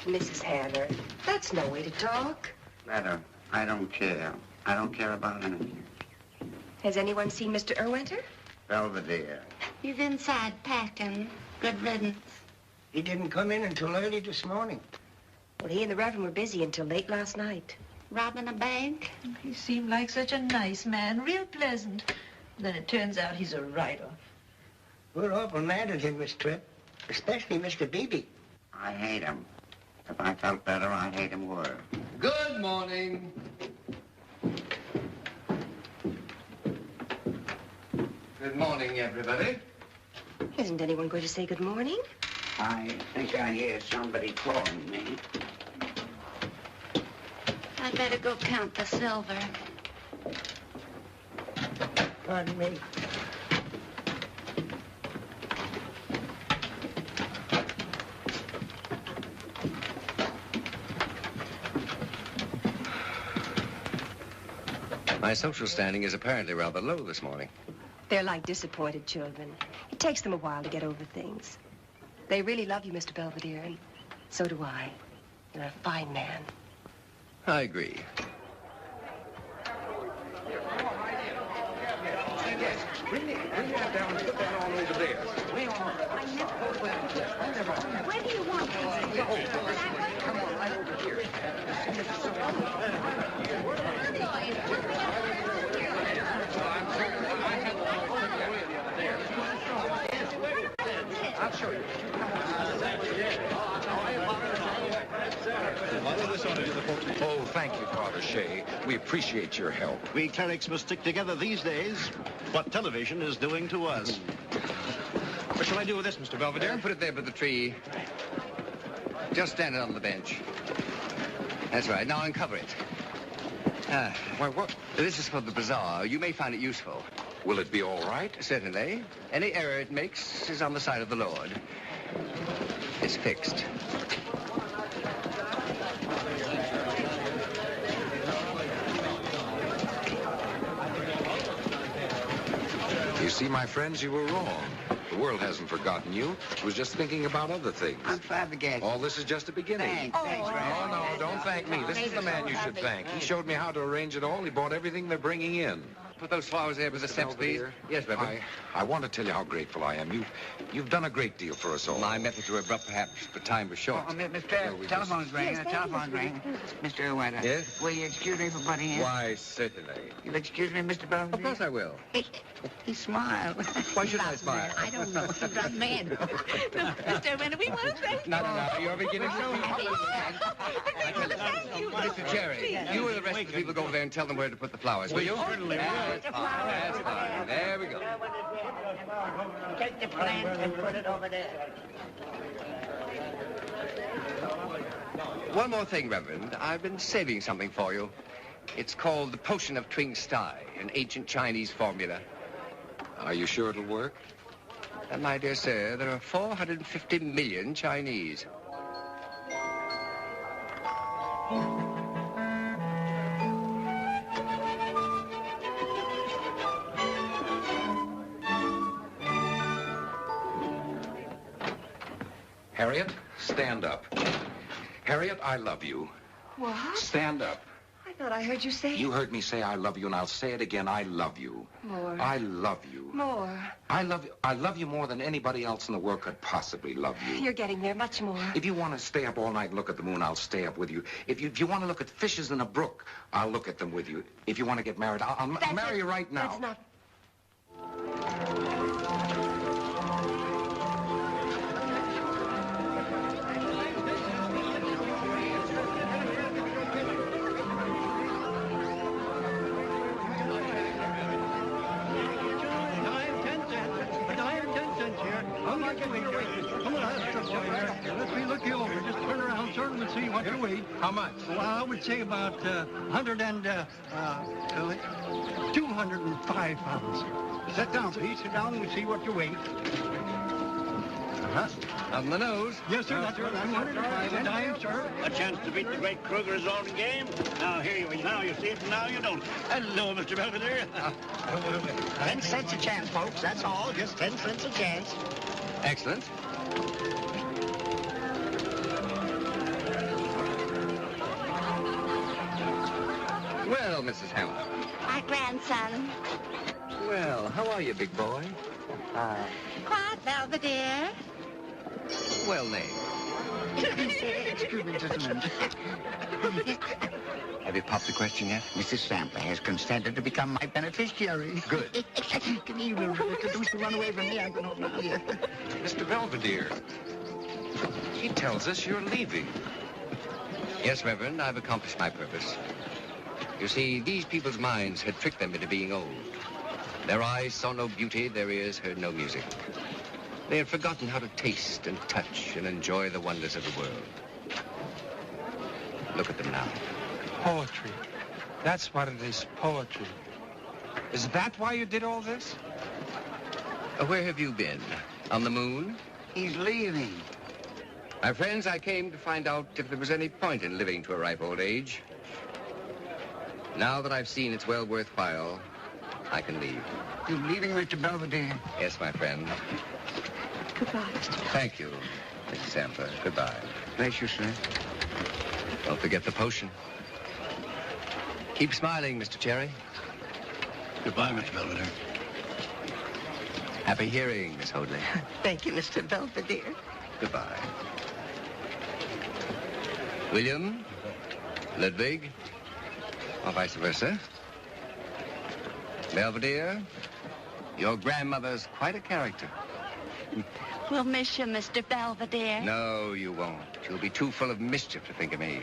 Mrs. Hannah, that's no way to talk. Better. I don't care. I don't care about anything. Has anyone seen Mr. Erwinter? Belvedere. He's inside packing. Good riddance. He didn't come in until early this morning. Well, he and the Reverend were busy until late last night. Robbing a bank? He seemed like such a nice man, real pleasant. Then it turns out he's a writer. We're awful mad at him, Miss Tripp. Especially Mr. Beebe. I hate him. If I felt better, I'd hate him worse. Good morning. Good morning, everybody. Isn't anyone going to say good morning? I think I hear somebody calling me. I'd better go count the silver. Pardon me. My social standing is apparently rather low this morning. They're like disappointed children. It takes them a while to get over things. They really love you, Mr. Belvedere, and so do I. You're a fine man. I agree. Bring that down and put that on over there. Where do you want me? Come on, right over here. I'll show you. Oh, thank you, Father Shea. We appreciate your help. We clerics must stick together these days. What television is doing to us. What shall I do with this, Mr. Belvedere? Put it there by the tree. Just stand it on the bench. That's right. Now uncover it. Why, what? This is for the bazaar. You may find it useful. Will it be all right? Certainly. Any error it makes is on the side of the Lord. It's fixed. You see, my friends, you were wrong. The world hasn't forgotten you. It was just thinking about other things. I'm flabbergasted. All this is just a beginning. Thanks, Oh, no, don't thank me. This is the man you should thank. He showed me how to arrange it all. He bought everything they're bringing in. Put those flowers there with the steps, please. Yes, Reverend. I want to tell you how grateful I am. You've done a great deal for us all. My methods were abrupt, perhaps, but time was short. Mr. Telephone's ringing. The telephone's ringing. Mr. Webb. Yes? Will you excuse me for butting in? Why, certainly. You'll excuse me, Mr. Belvedere? Of course I will. He smiled. Why should I smile? I don't know. He's not mad. Mr. Webb, we want to thank you. No. You're beginning so... Mr. Cherry, you and the rest of the people go over there and tell them where to put the flowers, will you? That's fine. There we go. Take the plant and put it over there. One more thing, Reverend. I've been saving something for you. It's called the Potion of Twing Stai, an ancient Chinese formula. Are you sure it'll work? My dear sir, there are 450 million Chinese. Harriet, stand up. Harriet, I love you. What? Stand up. I thought I heard you say You heard me say I love you, and I'll say it again. I love you. More. I love you. More. I love you more than anybody else in the world could possibly love you. You're getting there much more. If you want to stay up all night and look at the moon, I'll stay up with you. If you want to look at fishes in a brook, I'll look at them with you. If you want to get married, I'll marry you right now. That's not... Let me look you over. Just turn around, sir, and see what you weigh. How much? Well, I would say about 205 pounds. Sit down, please. Sit down and see what you weigh. On the nose. Yes, sir. That's right. 205 a dime, sir. A chance to beat the great Kruger's own game. Now, here you are. Now you see it, and now you don't. Hello, Mr. Belvedere. 10 cents a chance, folks. That's all. Just 10 cents a chance. Excellent. Well, Mrs. Hammer. My grandson. Well, how are you, big boy? Quiet, Belvedere. Well named. Excuse me just a minute. Have you popped the question yet? Mrs. Sampler has consented to become my beneficiary. Good. Can you introduce to run away from me? I'm going to open here. Mr. Belvedere, he tells us you're leaving. Yes, Reverend, I've accomplished my purpose. You see, these people's minds had tricked them into being old. Their eyes saw no beauty, their ears heard no music. They had forgotten how to taste and touch and enjoy the wonders of the world. Look at them now. Poetry. That's what it is, poetry. Is that why you did all this? Where have you been? On the moon? He's leaving. My friends, I came to find out if there was any point in living to a ripe old age. Now that I've seen it's well worthwhile, I can leave. You're leaving, Mr. Belvedere? Yes, my friend. Goodbye, Mr. Thank you, Mrs. Sampler. Goodbye. Bless you, sir. Don't forget the potion. Keep smiling, Mr. Cherry. Goodbye, Mr. Belvedere. Happy hearing, Miss Hoadley. Thank you, Mr. Belvedere. Goodbye. William, Ludwig, or vice versa. Belvedere, your grandmother's quite a character. We'll miss you, Mr. Belvedere. No, you won't. You'll be too full of mischief to think of me.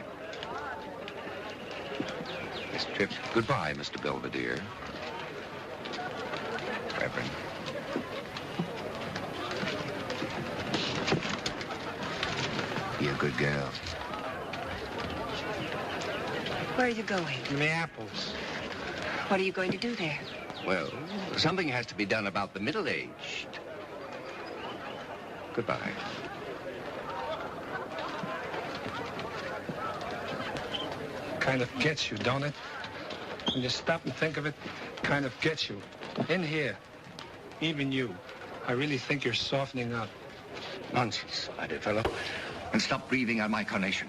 Miss Tripp. Goodbye, Mr. Belvedere. Reverend. Be a good girl. Where are you going? Minneapolis. What are you going to do there? Well, something has to be done about the middle-aged. Goodbye. Kind of gets you, don't it? When you stop and think of it, kind of gets you. In here, even you. I really think you're softening up. Nonsense, my dear fellow. And stop breathing on my carnation.